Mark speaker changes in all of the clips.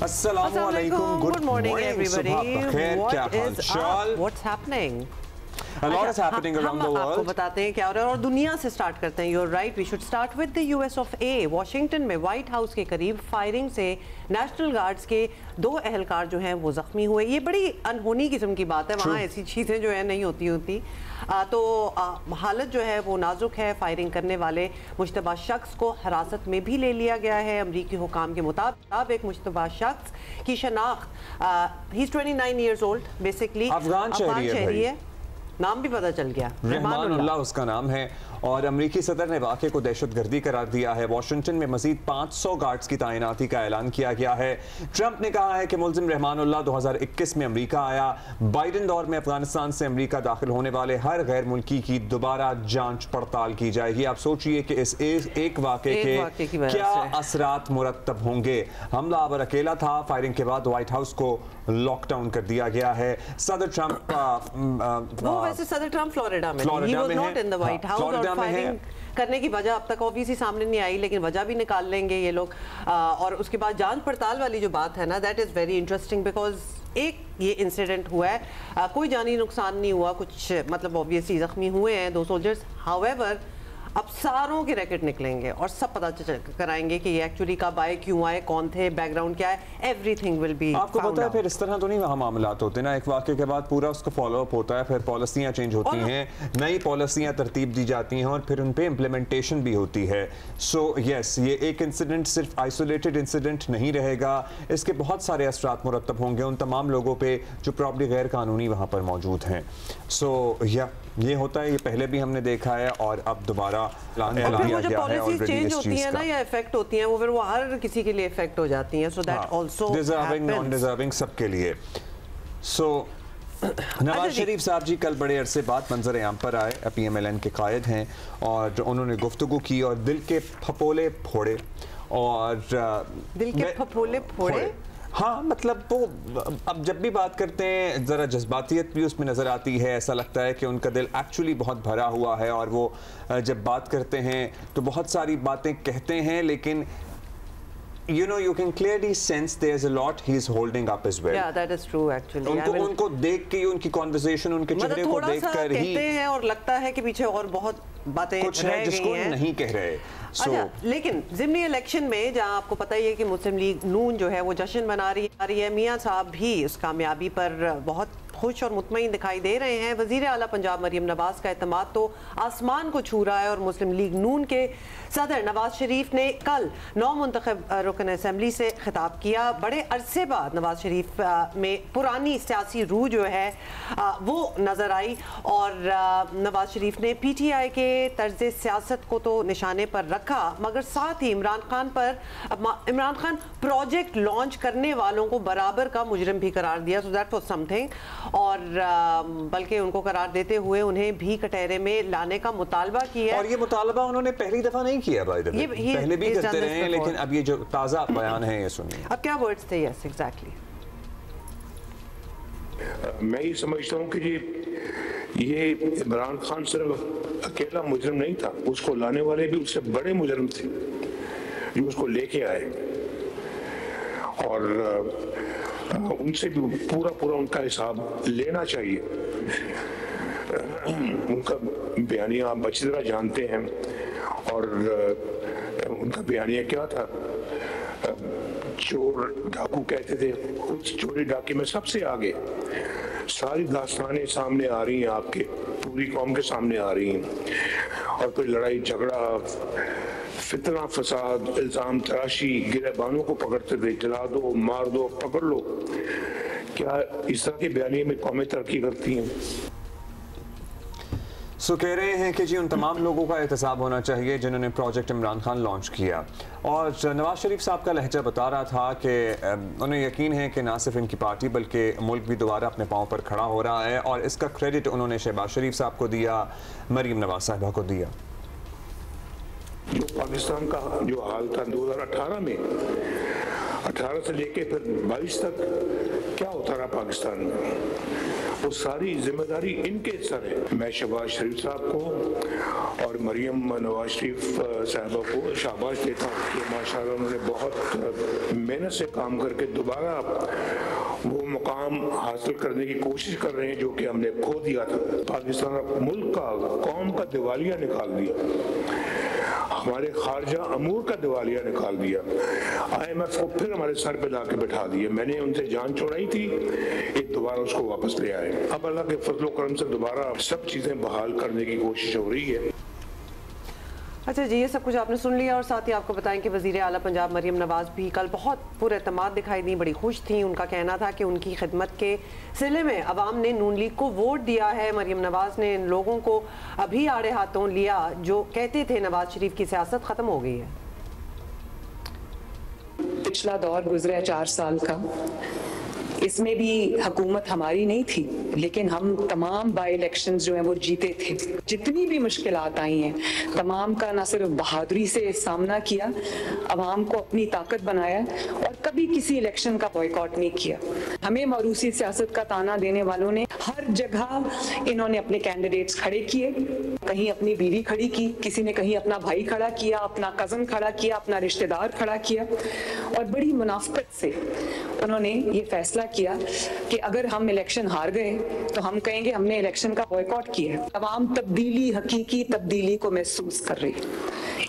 Speaker 1: Assalamualaikum. Good morning, everybody. What's happening?
Speaker 2: A lot is happening around the world.
Speaker 1: आपको बताते हैं क्या हो रहा है और दुनिया से स्टार्ट करते हैं. You're right. We should start with the US of A. Washington में व्हाइट हाउस के करीब फायरिंग से नेशनल गार्ड्स के 2 एहलकार जो हैं वो जख्मी हुए. ये बड़ी अनहोनी किस्म की बात है. वहाँ ऐसी चीज़ें जो है नहीं होती. तो हालत जो है वो नाजुक है. फायरिंग करने वाले मुश्तबा शख्स को हिरासत में भी ले लिया गया है. अमरीकी हुकाम के मुताबिक मुश्तबा शख्स की शनाख्त he is 29 years old basically
Speaker 2: Afghan शहरी है.
Speaker 1: नाम भी पता चल गया,
Speaker 2: रहमानुल्लाह उसका नाम है. और अमरीकी सदर ने वाक़े को दहशतगर्दी करार दिया है. वाशिंगटन में मजीद 500 गार्ड्स की तैनाती का ऐलान किया गया है. ट्रंप ने कहा है कि मुलजिम रहमानुल्लाह 2021 में अमरीका आया. बाइडन दौर में अफगानिस्तान से अमरीका दाखिल होने वाले हर गैर मुल्की की दोबारा जांच पड़ताल की जाएगी. आप सोचिए कि इस एक वाक़े के क्या असरात मुरतब होंगे. हमलावर अकेला था. फायरिंग के बाद व्हाइट हाउस को लॉकडाउन कर दिया गया है. सदर ट्रंप
Speaker 1: वैसे सदर ट्रंप फ्लोरिडा में फायरिंग करने की वजह अब तक ऑब्वियसली सामने नहीं आई, लेकिन वजह भी निकाल लेंगे ये लोग. और उसके बाद जांच पड़ताल वाली जो बात है ना, that is very interesting because एक ये इंसिडेंट हुआ है, कोई जानी नुकसान नहीं हुआ. कुछ मतलब ऑब्वियसली जख्मी हुए हैं 2 सोल्जर्स. हाउएवर अब सारों के रैकेट निकलेंगे और सब पता कराएंगे कि ये एक्चुअली कब आए, क्यों आए, कौन थे, बैकग्राउंड क्या है. Everything will be.
Speaker 2: आपको पता है फिर इस तरह तो नहीं वहाँ मामलात होते ना. एक वाक़े के बाद पूरा उसको फॉलो अप होता है, फिर पॉलिसियाँ चेंज होती हैं, नई पॉलिसियाँ तरतीब दी जाती हैं और फिर उन पर इम्प्लीमेंटेशन भी होती है. सो यस, ये एक इंसिडेंट सिर्फ आइसोलेटेड इंसिडेंट नहीं रहेगा. इसके बहुत सारे असरात मुरतब होंगे उन तमाम लोगों पर जो प्रॉब्ली गैर कानूनी वहाँ पर मौजूद हैं. सो ये होता है, ये पहले भी हमने देखा है और अब दोबारा
Speaker 1: पॉलिसीज चेंज होती है ना या इफेक्ट होती हैं, वो फिर वो हर किसी के लिए इफेक्ट हो जाती हैं. So that also
Speaker 2: deserving non deserving सबके लिए. सो नवाज शरीफ साहब जी कल बड़े अरसे बाद मंजर आम पर आए. PMLN के कायद हैं और उन्होंने गुफ्तगू की और दिल के फपोले फोड़े. और
Speaker 1: दिल के फपोले फोड़े,
Speaker 2: हाँ, मतलब वो अब जब भी बात करते हैं ज़रा जज्बातियत भी उसमें नज़र आती है. ऐसा लगता है कि उनका दिल एक्चुअली बहुत भरा हुआ है और वो जब बात करते हैं तो बहुत सारी बातें कहते हैं, लेकिन you know you can clearly sense there's a lot he's holding up as well.
Speaker 1: Yeah, that is true actually.
Speaker 2: उनको देख के, उनकी कॉन्वर्सेशन, उनके चेहरे को देखकर ही
Speaker 1: कहते हैं और लगता है कि पीछे और बहुत बातें
Speaker 2: कुछ है जिसको नहीं कह रहे.
Speaker 1: अच्छा, लेकिन ज़िमनी इलेक्शन में जहां आपको पता ही है कि मुस्लिम लीग नून जो है वो जश्न मना रही है, मियां साहब भी उस कामयाबी पर बहुत खुश और मुतमईन दिखाई दे रहे हैं. वज़ीर आला पंजाब मरियम नवाज का एतमाद तो आसमान को छू रहा है और मुस्लिम लीग नून के सदर नवाज शरीफ ने कल नौ मुंतखब रुकन असम्बली से खिताब किया. बड़े अरसे बाद नवाज शरीफ में पुरानी सियासी रूह जो है वो नज़र आई और नवाज शरीफ ने PTI के तर्ज सियासत को तो निशाने पर रखा, मगर साथ ही इमरान खान प्रोजेक्ट लॉन्च करने वालों को बराबर का मुजरिम भी करार दिया. So that was something. और बल्कि उनको करार देते हुए उन्हें भी कटहरे में लाने का मुतालबा किया.
Speaker 2: और ये मुतालबा उन्होंने पहली दफा नहीं किया, पहले भी करते रहे हैं, लेकिन अब ये जो ताज़ा बयान है ये सुनिए.
Speaker 1: अब क्या वर्ड्स थे? Yes exactly.
Speaker 3: मैं ये समझता हूँ कि ये इमरान खान सिर्फ अकेला मुजरिम नहीं था, उसको लाने वाले भी उससे बड़े मुजरिम थे जो उसको लेके आए और उनसे भी पूरा उनका हिसाब लेना चाहिए. उनका बयानिया आप अच्छी तरह जानते हैं और उनका बयानिया क्या था. चोर डाकू कहते थे, उस चोरी डाके में सबसे आगे. सारी दास्तानें सामने आ रही हैं, आपके पूरी कौम के सामने आ रही हैं और फिर लड़ाई झगड़ा, फितना, फसाद, इल्ज़ाम तराशी, गिरबानों को पकड़ते थे, जला दो, मार दो, पकड़ लो. क्या इस तरह के बयानी में कौमें तरक्की करती हैं?
Speaker 2: सो कह रहे हैं कि जी उन तमाम लोगों का एहतसाब होना चाहिए जिन्होंने प्रोजेक्ट इमरान खान लॉन्च किया. और नवाज शरीफ साहब का लहजा बता रहा था कि उन्हें यकीन है कि ना सिर्फ इनकी पार्टी बल्कि मुल्क भी दोबारा अपने पाँव पर खड़ा हो रहा है. और इसका क्रेडिट उन्होंने शहबाज शरीफ साहब को दिया, मरीम नवाज साहिबा को दिया.
Speaker 3: जो पाकिस्तान का जो हाल था 2018 में, 18 से लेके फिर 22 तक क्या होता रहा पाकिस्तान में, वो सारी जिम्मेदारी इनके सर है. मैं शहबाज शरीफ साहब को और मरियम नवाज शरीफ साहबा को शाबाश देता हूँ कि माशाल्लाह उन्होंने बहुत मेहनत से काम करके दोबारा वो मुकाम हासिल करने की कोशिश कर रहे हैं जो कि हमने खो दिया था। पाकिस्तान मुल्क का, कौम का दिवालिया निकाल दिया, हमारे खारजा अमूर का दिवालिया निकाल दिया, IMF को फिर हमारे सर पे ला के बैठा दिए। मैंने उनसे जान छोड़ाई थी, एक दोबारा उसको वापस ले आए। अब अल्लाह के फजल करम से दोबारा सब चीज़ें बहाल करने की कोशिश हो रही है।
Speaker 1: अच्छा जी, ये सब कुछ आपने सुन लिया और साथ ही आपको बताएं कि वज़ीर आला पंजाब मरियम नवाज़ भी कल बहुत पुरएतमाद दिखाई दी, बड़ी खुश थी। उनका कहना था कि उनकी खिदमत के सिले में अवाम ने नून लीग को वोट दिया है। मरियम नवाज़ ने इन लोगों को अभी आड़े हाथों लिया जो कहते थे नवाज शरीफ की सियासत ख़त्म हो गई है।
Speaker 4: पिछला दौर गुजरा 4 साल का, इसमें भी हुकूमत हमारी नहीं थी, लेकिन हम तमाम बाई इलेक्शंस जो हैं वो जीते थे। जितनी भी मुश्किलात आई हैं तमाम का न सिर्फ बहादुरी से सामना किया, अवाम को अपनी ताकत बनाया और कभी किसी इलेक्शन का बॉयकॉट नहीं किया। हमें मौरूसी सियासत का ताना देने वालों ने हर जगह इन्होंने अपने कैंडिडेट्स खड़े किए, कहीं अपनी बीवी खड़ी की, किसी ने कहीं अपना भाई खड़ा किया, अपना कज़न खड़ा किया, अपना रिश्तेदार खड़ा किया और बड़ी मुनाफिकत से उन्होंने ये फैसला किया कि अगर हम इलेक्शन हार गए तो हम कहेंगे हमने इलेक्शन का बॉयकॉट किया है। तमाम तब्दीली, हकीकी तब्दीली को महसूस कर रही है।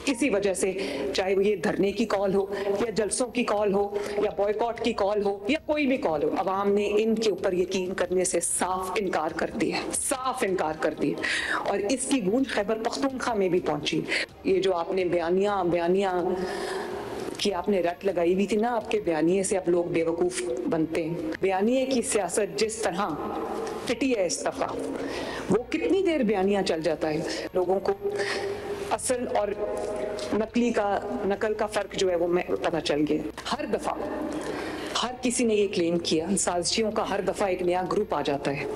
Speaker 4: इसी वजह से चाहे वो ये धरने की कॉल हो या जलसों की कॉल हो या बॉयकॉट की कॉल हो या कोई भी कॉल हो, अवाम ने इनके ऊपर यकीन करने से साफ इनकार कर दिया, साफ इनकार कर दिया। और इसकी गूंज खैबर पख्तूनख्वा में भी पहुंची। ये जो आपने बयानियां कि आपने रट लगाई हुई थी ना, आपके बयानिए से अब लोग बेवकूफ़ बनते हैं। बयानिए की सियासत जिस तरह फिटी है इस दफ़ा, वो कितनी देर बयानियां चल जाता है, लोगों को असल और नकल का फ़र्क जो है वो पता चल गया। हर दफ़ा हर किसी ने ये क्लेम किया, साजिशियों का हर दफ़ा एक नया ग्रुप आ जाता है।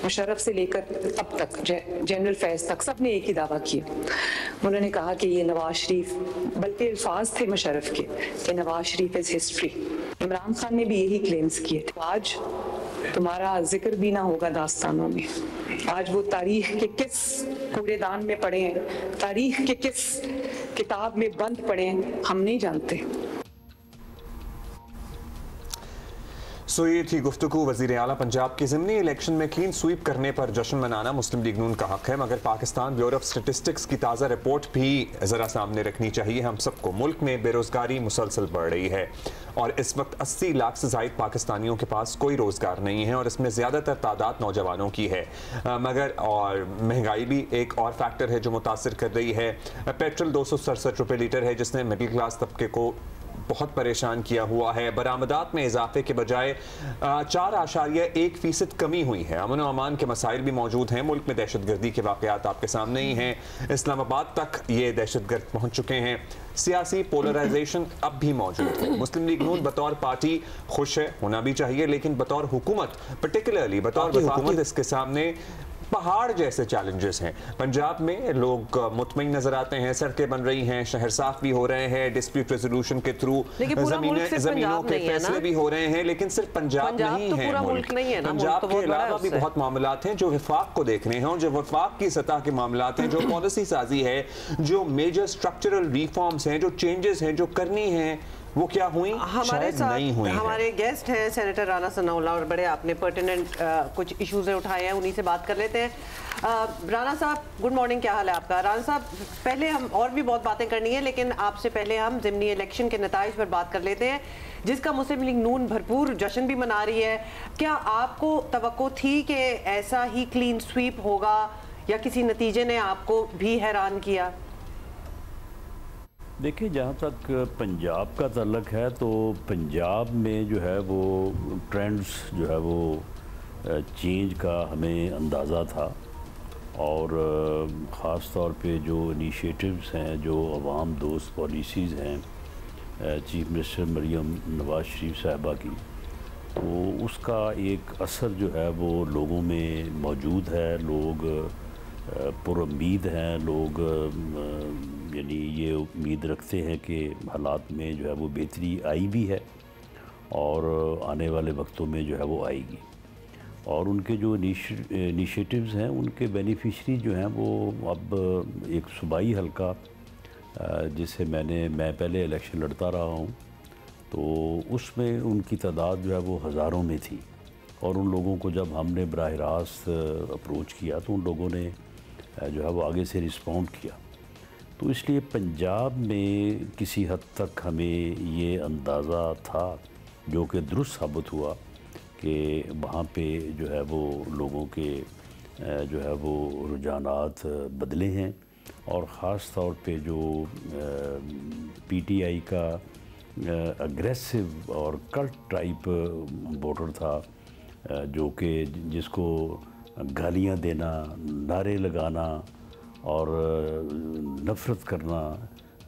Speaker 4: मुशर्रफ से लेकर अब तक जनरल फैज़ तक सब ने एक ही दावा किया। उन्होंने कहा कि ये नवाज शरीफ, बल्कि अल्फाज थे मुशर्रफ के कि नवाज शरीफ इज़ हिस्ट्री। इमरान खान ने भी यही क्लेम्स किए। तो आज तुम्हारा जिक्र भी ना होगा दास्तानों में। आज वो तारीख के किस कूड़ेदान में पड़े हैं, तारीख के किस किताब में बंद पड़े हैं, हम नहीं जानते।
Speaker 2: सो ये थी गुफ्तगू वज़ीर आला पंजाब की। ज़िमनी इलेक्शन में क्लीन स्वीप करने पर जश्न मनाना मुस्लिम लीग नून का हक है, मगर पाकिस्तान ब्यूरो ऑफ स्टेटिस्टिक्स की ताज़ा रिपोर्ट भी ज़रा सामने रखनी चाहिए हम सबको। मुल्क में बेरोज़गारी मुसलसल बढ़ रही है और इस वक्त 80 लाख से ज़ायद पाकिस्तानियों के पास कोई रोज़गार नहीं है और इसमें ज़्यादातर तादाद नौजवानों की है। मगर और महंगाई भी एक और फैक्टर है जो मुतासर कर रही है। पेट्रोल 267 रुपये लीटर है जिसने मिडिल क्लास तबके को बहुत परेशान किया हुआ है। बरामदात में इजाफे के बजाय 4.1% कमी हुई है। अमन और अमान के मसाइल भी मौजूद हैं। मुल्क में दहशतगर्दी के वाक़यात आपके सामने ही हैं। इस्लामाबाद तक ये दहशतगर्द पहुंच चुके हैं। सियासी पोलराइजेशन अब भी मौजूद है। मुस्लिम लीग नून बतौर पार्टी खुश है, होना भी चाहिए, लेकिन बतौर हुकूमत, पर्टिकुलरली बतौर हुकूमत इसके सामने पहाड़ जैसे चैलेंजेस हैं। पंजाब में लोग मुतमईन नजर आते हैं, सड़कें बन रही हैं, शहर साफ भी हो रहे हैं, डिस्प्यूट रेजोल्यूशन के थ्रू जमीनों के फैसले भी हो रहे हैं, लेकिन सिर्फ पंजाब नहीं है, पंजाब के अलावा भी बहुत मामलात हैं जो वफाक को देख रहे हैं और जो वफाक की सतह के मामलात हैं, जो पॉलिसी साजी है, जो मेजर स्ट्रक्चरल रिफॉर्म्स हैं, जो चेंजेस हैं जो करनी है, वो क्या हुई?
Speaker 1: हमारे साथ
Speaker 2: नहीं हुई।
Speaker 1: हमारे गेस्ट हैं सेनेटर राना सनाउल्लाह और बड़े आपने पर्टिनेंट कुछ इश्यूज उठाए हैं, उन्हीं से बात कर लेते हैं। राना साहब गुड मॉर्निंग, क्या हाल है आपका? राना साहब, पहले हम और भी बहुत बातें करनी है, लेकिन आपसे पहले हम ज़िमनी इलेक्शन के नताइज पर बात कर लेते हैं, जिसका मुस्लिम लीग नून भरपूर जश्न भी मना रही है। क्या आपको तवक्को थी कि ऐसा ही क्लीन स्वीप होगा या किसी नतीजे ने आपको भी हैरान किया?
Speaker 5: देखिए, जहाँ तक पंजाब का ताल्लुक है तो पंजाब में जो है वो ट्रेंड्स जो है वो चेंज का हमें अंदाज़ा था और ख़ास तौर पे जो इनिशिएटिव्स हैं, जो अवाम दोस्त पॉलिसीज़ हैं चीफ मिनिस्टर मरियम नवाज शरीफ साहबा की, तो उसका एक असर जो है वो लोगों में मौजूद है। लोग पुरुम्मीद हैं, लोग यानी ये उम्मीद रखते हैं कि हालात में जो है वो बेहतरी आई भी है और आने वाले वक्तों में जो है वो आएगी। और उनके जो इनिशिएटिव्स हैं उनके बेनिफिशरी जो हैं वो अब एक सूबाई हल्का जिससे मैं पहले इलेक्शन लड़ता रहा हूँ, तो उसमें उनकी तादाद जो है वो हज़ारों में थी। और उन लोगों को जब हमने बराह रास्त अप्रोच किया तो उन लोगों ने जो है वो आगे से रिस्पॉन्ड किया। तो इसलिए पंजाब में किसी हद तक हमें ये अंदाज़ा था, जो कि दुरुस्त साबित हुआ, कि वहाँ पे जो है वो लोगों के जो है वो रुझानात बदले हैं। और ख़ास तौर पे जो पीटीआई का अग्रेसिव और कल्ट टाइप वोटर था, जो कि जिसको गालियाँ देना, नारे लगाना और नफ़रत करना,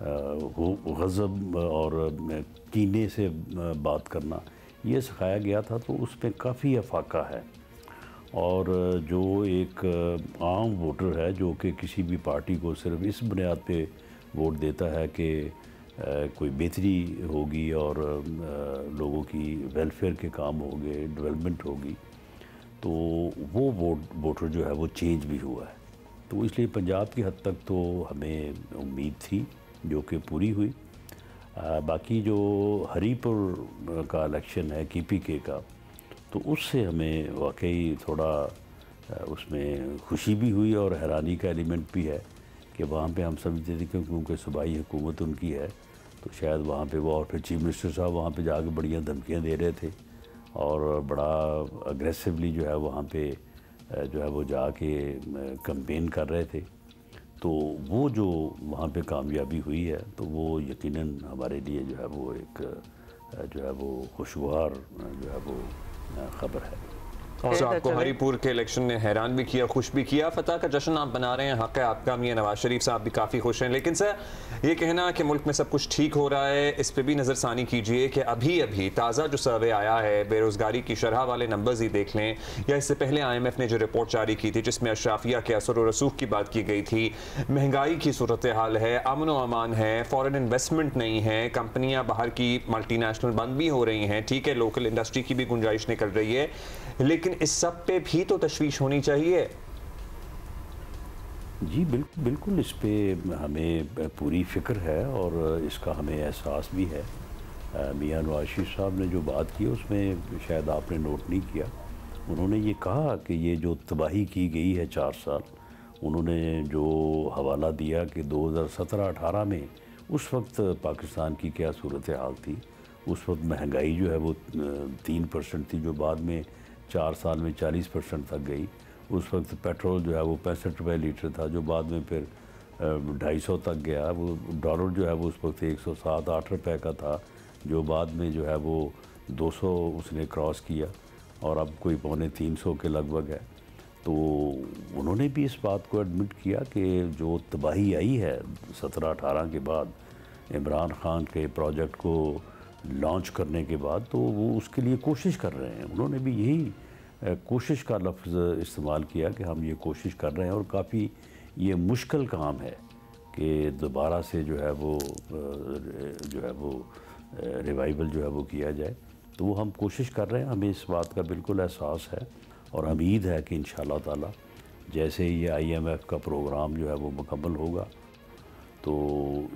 Speaker 5: गज़ब और कीने से बात करना, ये सिखाया गया था, तो उसमें काफ़ी अफाका है। और जो एक आम वोटर है जो कि किसी भी पार्टी को सिर्फ इस बुनियाद पे वोट देता है कि कोई बेहतरी होगी और लोगों की वेलफेयर के काम होंगे, डेवलपमेंट होगी, तो वो वोटर जो है वो चेंज भी हुआ है। तो इसलिए पंजाब की हद तक तो हमें उम्मीद थी जो कि पूरी हुई। बाकी जो हरीपुर का इलेक्शन है KPK का, तो उससे हमें वाकई थोड़ा उसमें खुशी भी हुई और हैरानी का एलिमेंट भी है कि वहाँ पे हम समझते थे क्योंकि सूबाई हुकूमत उनकी है, तो शायद वहाँ पे वो, और फिर चीफ मिनिस्टर साहब वहाँ पे जाके बढ़िया धमकियाँ दे रहे थे और बड़ा अग्रेसिवली जो है वहाँ पे जो है वो जाके कैंपेन कर रहे थे। तो वो जो वहाँ पे कामयाबी हुई है, तो वो यकीनन हमारे लिए जो है वो एक जो है वो खुशगवार जो है वो खबर है।
Speaker 2: और आपको हरीपुर के इलेक्शन ने हैरान भी किया, खुश भी किया। फतह का जश्न आप बना रहे हैं, हक़ है आपका। मियां नवाज शरीफ साहब भी काफ़ी खुश हैं, लेकिन सर ये कहना कि मुल्क में सब कुछ ठीक हो रहा है, इस पर भी नज़रसानी कीजिए कि अभी अभी ताज़ा जो सर्वे आया है, बेरोज़गारी की शरह वाले नंबर्स ही देख लें, या इससे पहले IMF ने जो रिपोर्ट जारी की थी जिसमें अशराफिया के असर और रसूख की बात की गई थी, महंगाई की सूरत हाल है, अमन व अमान है, फॉरेन इन्वेस्टमेंट नहीं है, कंपनियाँ बाहर की मल्टीनेशनल बंद भी हो रही हैं, ठीक है, लोकल इंडस्ट्री की भी गुंजाइश निकल रही है, लेकिन इस सब पे भी तो तशवीश होनी चाहिए।
Speaker 5: जी बिल्कुल बिल्कुल, इस पे हमें पूरी फ़िक्र है और इसका हमें एहसास भी है। मियां नवाज शरीफ साहब ने जो बात की उसमें शायद आपने नोट नहीं किया, उन्होंने ये कहा कि ये जो तबाही की गई है 4 साल, उन्होंने जो हवाला दिया कि 2017-18 में उस वक्त पाकिस्तान की क्या सूरत हाल थी। उस वक्त महंगाई जो है वो 3% थी, जो बाद में 4 साल में 40% तक गई। उस वक्त पेट्रोल जो है वो 65 रुपये लीटर था, जो बाद में फिर 250 तक गया। वो डॉलर जो है वो उस वक्त 107-8 रुपये का था, जो बाद में जो है वो 200 उसने क्रॉस किया और अब कोई 250-300 के लगभग है। तो उन्होंने भी इस बात को एडमिट किया कि जो तबाही आई है 17-18 के बाद, इमरान खान के प्रोजेक्ट को लॉन्च करने के बाद, तो वो उसके लिए कोशिश कर रहे हैं। उन्होंने भी यही कोशिश का लफ्ज़ इस्तेमाल किया कि हम ये कोशिश कर रहे हैं और काफ़ी ये मुश्किल काम है कि दोबारा से जो है वो रिवाइवल जो है वो किया जाए। तो वो हम कोशिश कर रहे हैं, हमें इस बात का बिल्कुल एहसास है और उम्मीद है कि इंशाअल्लाह ताला जैसे ही ये IMF का प्रोग्राम जो है वो मुकम्मल होगा, तो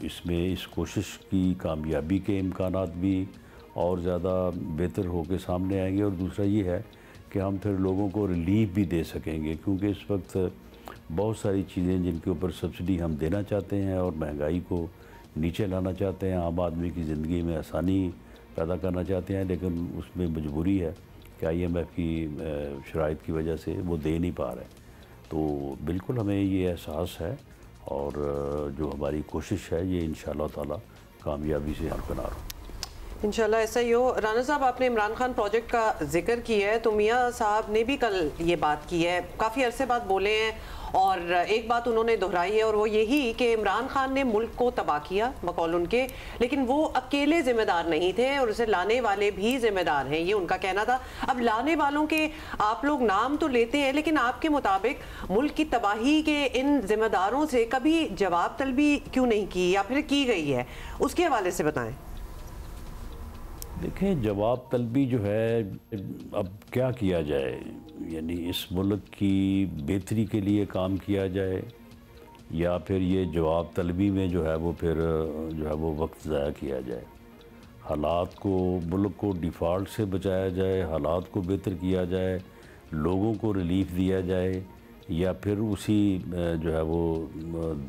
Speaker 5: इसमें इस कोशिश की कामयाबी के इम्कानात भी और ज़्यादा बेहतर होकर सामने आएंगे। और दूसरा ये है कि हम फिर लोगों को रिलीफ भी दे सकेंगे, क्योंकि इस वक्त बहुत सारी चीज़ें जिनके ऊपर सब्सिडी हम देना चाहते हैं और महंगाई को नीचे लाना चाहते हैं, आम आदमी की ज़िंदगी में आसानी पैदा करना चाहते हैं, लेकिन उसमें मजबूरी है कि IMF की शराइत की वजह से वो दे नहीं पा रहे। तो बिल्कुल हमें ये एहसास है और जो हमारी कोशिश है ये इंशाअल्लाह ताला कामयाबी से हमकिनार हो।
Speaker 1: इंशाल्लाह ऐसा ही हो। राना साहब, आपने इमरान खान प्रोजेक्ट का जिक्र किया है, तो मियां साहब ने भी कल ये बात की है, काफ़ी अरसे बाद बोले हैं और एक बात उन्होंने दोहराई है और वो यही कि इमरान खान ने मुल्क को तबाह किया बकौल उनके, लेकिन वो अकेले जिम्मेदार नहीं थे और उसे लाने वाले भी जिम्मेदार हैं, ये उनका कहना था। अब लाने वालों के आप लोग नाम तो लेते हैं, लेकिन आपके मुताबिक मुल्क की तबाही के इन जिम्मेदारों से कभी जवाब तलबी क्यों नहीं की या फिर की गई है, उसके हवाले से बताएं।
Speaker 5: देखें, जवाब तलबी जो है अब क्या किया जाए, यानी इस मुल्क की बेहतरी के लिए काम किया जाए, या फिर ये जवाब तलबी में जो है वो फिर जो है वो वक्त ज़ाया किया जाए। हालात को, मुल्क को डिफ़ॉल्ट से बचाया जाए, हालात को बेहतर किया जाए, लोगों को रिलीफ दिया जाए, या फिर उसी जो है वो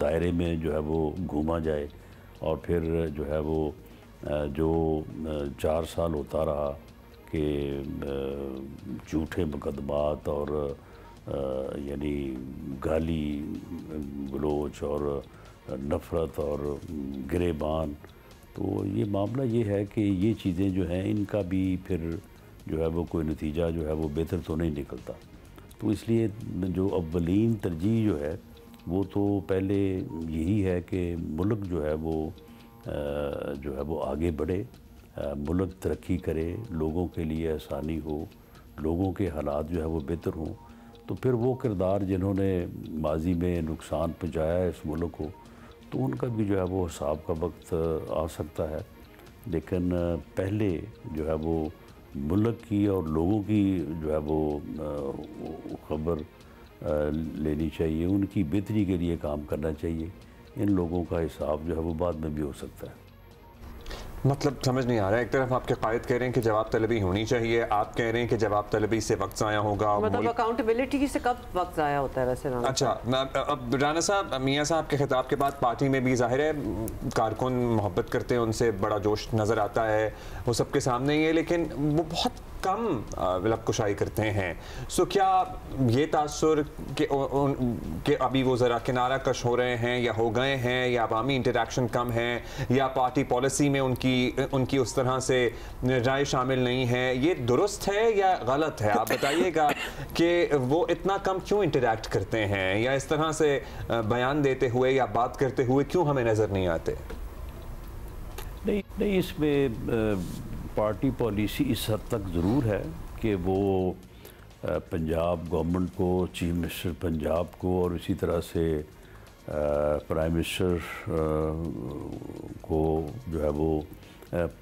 Speaker 5: दायरे में जो है वो घूमा जाए और फिर जो है वो जो 4 साल होता रहा कि झूठे मुकदमात और यानी गाली गलोच और नफ़रत और गिरेबान, तो ये मामला ये है कि ये चीज़ें जो हैं इनका भी फिर जो है वो कोई नतीजा जो है वो बेहतर तो नहीं निकलता। तो इसलिए जो अव्वलीन तरजीह जो है वो तो पहले यही है कि मुल्क जो है वो आगे बढ़े, मुल्क तरक्की करे, लोगों के लिए आसानी हो, लोगों के हालात जो है वो बेहतर हों। तो फिर वो किरदार जिन्होंने माजी में नुकसान पहुँचाया है इस मुल्क को, तो उनका भी जो है वो हिसाब का वक्त आ सकता है। लेकिन पहले जो है वो मुल्क की और लोगों की जो है वो खबर लेनी चाहिए, उनकी बेहतरी के लिए काम करना चाहिए। इन लोगों का हिसाब जो है वो बाद में भी हो सकता है।
Speaker 2: मतलब समझ नहीं आ रहा है, एक तरफ आपके कायद कह रहे हैं कि जवाब तलबी होनी चाहिए, आप कह रहे हैं कि जवाब तलबी से वक्त ज़ाया होगा।
Speaker 1: मतलब अकाउंटेबिलिटी से कब वक्त ज़ाया होता है वैसे?
Speaker 2: अच्छा, अब राना साहब, मियाँ साहब के खिताब के बाद पार्टी में भी जाहिर है कारकुन मोहब्बत करते हैं, उनसे बड़ा जोश नज़र आता है, वो सबके सामने ही है, लेकिन वो बहुत कम लबकुशाई करते हैं। सो क्या ये तासुर कि अभी वो ज़रा किनारा कश हो रहे हैं या हो गए हैं, या अवामी इंटरेक्शन कम है, या पार्टी पॉलिसी में उनकी उस तरह से राय शामिल नहीं है, ये दुरुस्त है या गलत है? आप बताइएगा कि वो इतना कम क्यों इंटरेक्ट करते हैं, या इस तरह से बयान देते हुए या बात करते हुए क्यों हमें नज़र नहीं आते?
Speaker 5: नहीं, इसमें पार्टी पॉलिसी इस हद तक ज़रूर है कि वो पंजाब गवर्नमेंट को, चीफ मिनिस्टर पंजाब को और इसी तरह से प्राइम मिनिस्टर को जो है वो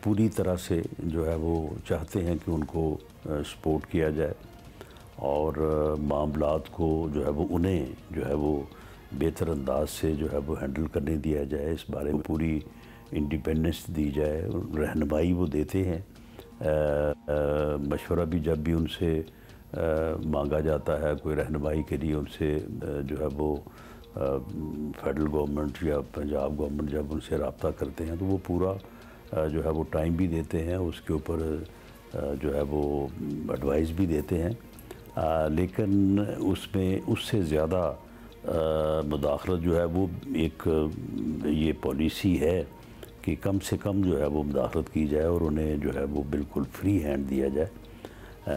Speaker 5: पूरी तरह से जो है वो चाहते हैं कि उनको सपोर्ट किया जाए और मामलात को जो है वो उन्हें जो है वो बेहतर अंदाज से जो है वो हैंडल करने दिया जाए, इस बारे में पूरी इंडिपेंडेंस दी जाए, रहनुमाई वो देते हैं। मशवरा भी जब भी उनसे मांगा जाता है कोई रहनुमाई के लिए, उनसे जो है वो फेडरल गवर्नमेंट या पंजाब गवर्नमेंट जब उनसे रब्ता करते हैं तो वो पूरा जो है वो टाइम भी देते हैं, उसके ऊपर जो है वो एडवाइस भी देते हैं। लेकिन उसमें उससे ज़्यादा मुदाखलत जो है वो एक ये पॉलिसी है कि कम से कम जो है वो मुदाखलत की जाए और उन्हें जो है वो बिल्कुल फ्री हैंड दिया जाए।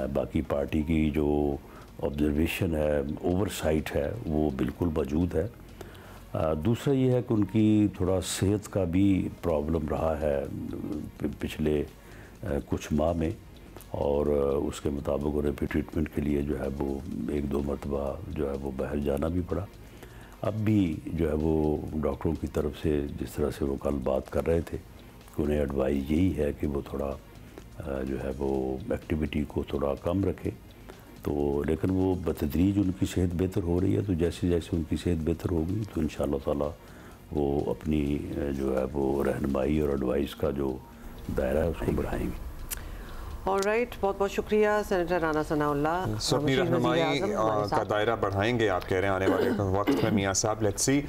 Speaker 5: बाकी पार्टी की जो ऑब्जर्वेशन है, ओवरसाइट है, वो बिल्कुल मौजूद है। दूसरा ये है कि उनकी थोड़ा सेहत का भी प्रॉब्लम रहा है पिछले कुछ माह में, और उसके मुताबिक उन्हें फिर ट्रीटमेंट के लिए जो है वो 1-2 मरतबा जो है वो बाहर जाना भी पड़ा। अब भी जो है वो डॉक्टरों की तरफ से जिस तरह से वो कल बात कर रहे थे कि उन्हें एडवाइस यही है कि वो थोड़ा जो है वो एक्टिविटी को थोड़ा कम रखें। तो लेकिन वो बतदरीज उनकी सेहत बेहतर हो रही है, तो जैसे जैसे उनकी सेहत बेहतर होगी तो इंशाअल्लाह ताला वो अपनी जो है वो रहनुमाई और एडवाइस का जो दायरा है उसको बढ़ाएंगे।
Speaker 1: ऑलराइट, बहुत बहुत शुक्रिया सेनेटर राना सनाउल्लाह।
Speaker 2: अपनी रहनुमाई का दायरा बढ़ाएंगे आप कह रहे हैं आने वाले वक्त में। मियाँ साहब, लेट्स सी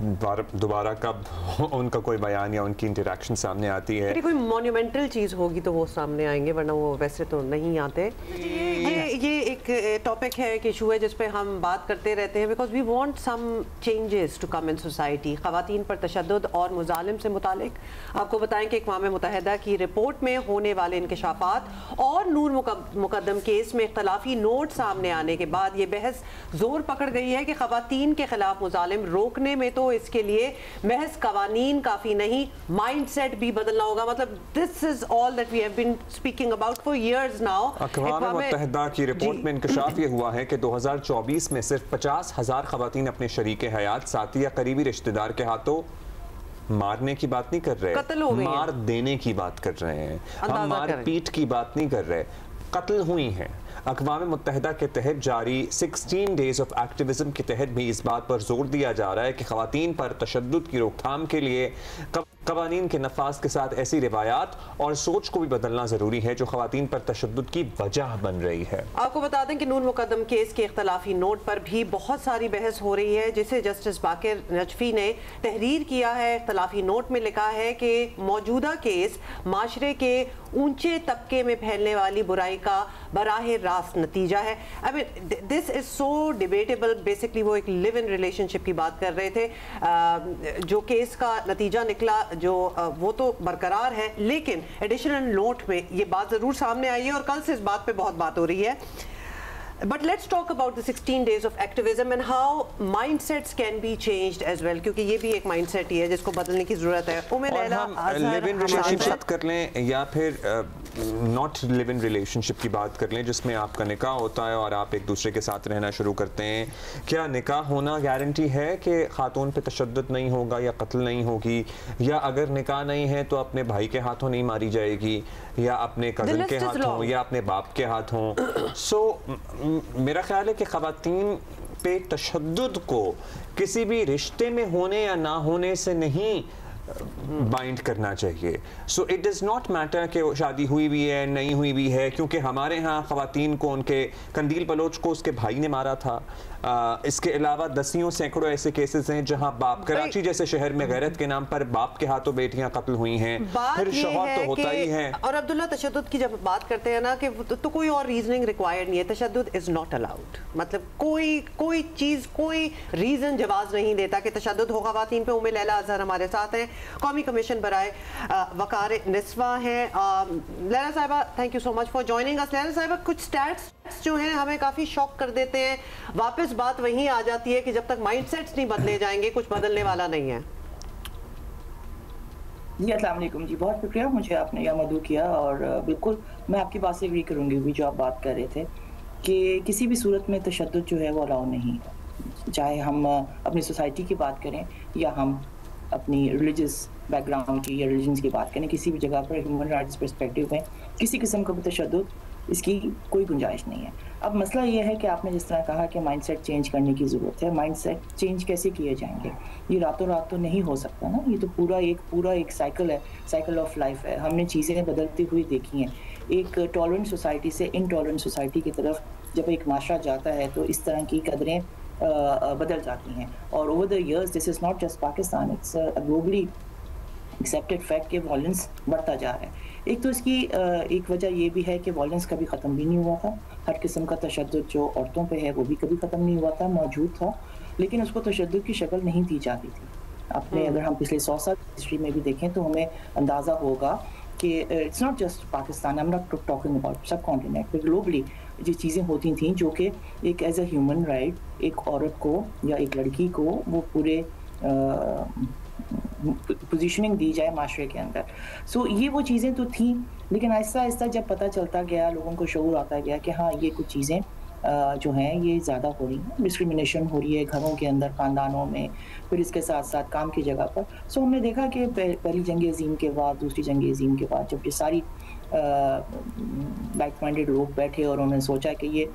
Speaker 2: दोबारा कब उनका कोई बयान या उनकी इंटरेक्शन सामने आती है।
Speaker 1: कोई मॉन्यूमेंटल चीज़ होगी तो वो सामने आएंगे, वरना वो वैसे तो नहीं आते। ये एक टॉपिक है कि इशू है जिस पे हम बात करते रहते हैं, because we want some changes to come in society. ख़वातीन पर तशद्दुद और मुजालिम से मुतालिक आपको बताएं कि अक़वाम मुत्तहिदा की रिपोर्ट में होने वाले इंकशाफात और नूर मुकद्दम केस में इख्तलाफी नोट सामने आने के बाद ये बहस जोर पकड़ गई है कि ख़वातीन के खिलाफ मुजालिम रोकने में तो इसके लिए महज कवानीन काफ़ी नहीं, माइंड सेट भी बदलना होगा। मतलब this is all that we have been speaking about for years now.
Speaker 2: अक़वाम मुत्तहिदा की रिपोर्ट में इंकशाफ ये हुआ है कि 2024 में सिर्फ 50,000 खवातीन अपने शरीक हयात, साथी या करीबी रिश्तेदार के हाथों मारने की बात नहीं कर रहे, मार देने की बात कर रहे हैं, हम मार पीट की बात नहीं कर रहे, कत्ल हुई हैं। अक़वाम मुत्तहिदा के तहत जारी 16 डेज़ ऑफ एक्टिविज़म के तहत भी इस बात पर जोर दिया जा रहा है कि ख़वातीन पर तशद्दुद की रोकथाम के लिए क़वानीन के नफाज के साथ ऐसी रिवायात और सोच को भी बदलना ज़रूरी है जो ख़वातीन पर तशद्दुद की वजह बन रही है।
Speaker 1: आपको बता दें कि नून मुकदम केस के इख्तलाफी नोट पर भी बहुत सारी बहस हो रही है, जिसे जस्टिस बाकिर नजफी ने तहरीर किया है। इख्तलाफी नोट में लिखा है कि मौजूदा केस माशरे के ऊंचे तबके में फैलने वाली बुराई का बराह रास्त नतीजा है। I mean this is so debatable. Basically वो एक लिव इन रिलेशनशिप की बात कर रहे थे। जो केस का नतीजा निकला जो वो तो बरकरार है, लेकिन एडिशनल नोट में ये बात जरूर सामने आई है और कल से इस बात पे बहुत बात हो रही है। But let's talk about the 16 days of activism and how mindsets can be changed as well, क्योंकि ये भी एक mindset ही है जिसको बदलने की जरूरत है।
Speaker 2: और हम लिव इन रिलेशनशिप बात कर लें या फिर नॉट लिव इन रिलेशनशिप की बात कर लें जिसमें आपका निकाह होता है और आप एक दूसरे के साथ रहना शुरू करते हैं, क्या निकाह होना गारंटी है कि खातून पे तशद्दुद नहीं होगा या कत्ल नहीं होगी, या अगर निकाह नहीं है तो अपने भाई के हाथों नहीं मारी जाएगी या अपने कज़न के हाथों या अपने बाप के हाथों? सो मेरा ख्याल है कि ख़वातीन पे तशद्दुद को किसी भी रिश्ते में होने या ना होने से नहीं बाइंड करना चाहिए। So it does not matter कि शादी हुई भी है नहीं हुई भी है, क्योंकि हमारे यहाँ ख़वातीन को उनके कंदील बलोच को उसके भाई ने मारा था। इसके अलावा दसियों सैकड़ों ऐसे केसेस हैं जहां बाप, कराची जैसे शहर में गैरत के नाम पर बाप के हाथों बेटियां कत्ल हुई हैं। फिर शौहर तो होता ही है।
Speaker 1: और अब्दुल्ला, तशद्दुद की जब बात करते हैं ना कि तो कोई और रीजनिंग रिक्वायर्ड नहीं है। तशद्दुद इज नॉट अलाउड, मतलब कोई चीज, कोई रीजन जवाब नहीं देता कि तशद्दुद हो ख़वातीन पे। उम्मे लैला अज़हर हमारे साथ हैं, कौमी कमीशन बराए वकार निस्वा हैं। लैला साहिबा, thank you so much for joining us. Laila साहिबा, कुछ स्टैट्स जो हैं हमें काफी शॉक कर देते हैं। वापस बात वहीं आ जाती है कि जब तक माइंडसेट्स नहीं बदले जाएंगे कुछ बदलने वाला नहीं है।
Speaker 6: जी अस्सलाम वालेकुम जी, बहुत शुक्रिया मुझे आपने यह मदऊ किया। और बिल्कुल मैं आपकी बात से एग्री करूंगी भी जो आप बात कर रहे थे कि किसी भी सूरत में तशद्दुद जो है वो अलाउ नहीं है। चाहे हम अपनी सोसाइटी की बात करें या हम अपनी रिलीजियस बैकग्राउंड की या रिलीजन्स की बात करें, किसी भी जगह पर ह्यूमन राइट्स पर्सपेक्टिव में किसी किस्म का भी तशद्दुद इसकी कोई गुंजाइश नहीं है। अब मसला ये है कि आपने जिस तरह कहा कि माइंडसेट चेंज करने की ज़रूरत है। माइंडसेट चेंज कैसे किए जाएंगे? ये रातों रात तो नहीं हो सकता ना, ये तो पूरा एक साइकिल है, साइकिल ऑफ लाइफ है। हमने चीज़ें बदलती हुई देखी हैं। एक टॉलरेंट सोसाइटी से इनटॉलरेंट सोसाइटी की तरफ जब एक माशरा जाता है तो इस तरह की कदरें बदल जाती हैं। और over the years this is not just Pakistan, it's globally accepted fact कि वायलेंस बढ़ता जा रहा है। एक तो इसकी एक वजह ये भी है कि वायलेंस कभी ख़त्म भी नहीं हुआ था। हर किस्म का तशद्दुद जो औरतों पे है वो भी कभी ख़त्म नहीं हुआ था, मौजूद था, लेकिन उसको तशद्दुद की शक्ल नहीं दी जाती थी। आपने अगर हम पिछले 100 साल हिस्ट्री में भी देखें तो हमें अंदाज़ा होगा कि it's not just Pakistan, I am not talking about सब कॉन्टिनेंट, पर ग्लोबली जो चीज़ें होती थी जो कि एक एज ए ह्यूमन राइट एक औरत को या एक लड़की को वो पूरे पोजीशनिंग दी जाए माशरे के अंदर। सो ये वो चीज़ें तो थी, लेकिन आहिस्ता आहिस्ता जब पता चलता गया, लोगों को शऊर आता गया कि हाँ ये कुछ चीज़ें जो हैं ये ज़्यादा हो रही हैं, डिस्क्रिमिनेशन हो रही है घरों के अंदर, ख़ानदानों में, फिर इसके साथ साथ काम की जगह पर। सो हमने देखा कि पहली जंग अज़ीम के बाद, दूसरी जंग अज़ीम के बाद जब ये सारी लाइक माइंडेड लोग बैठे और उन्होंने सोचा कि ये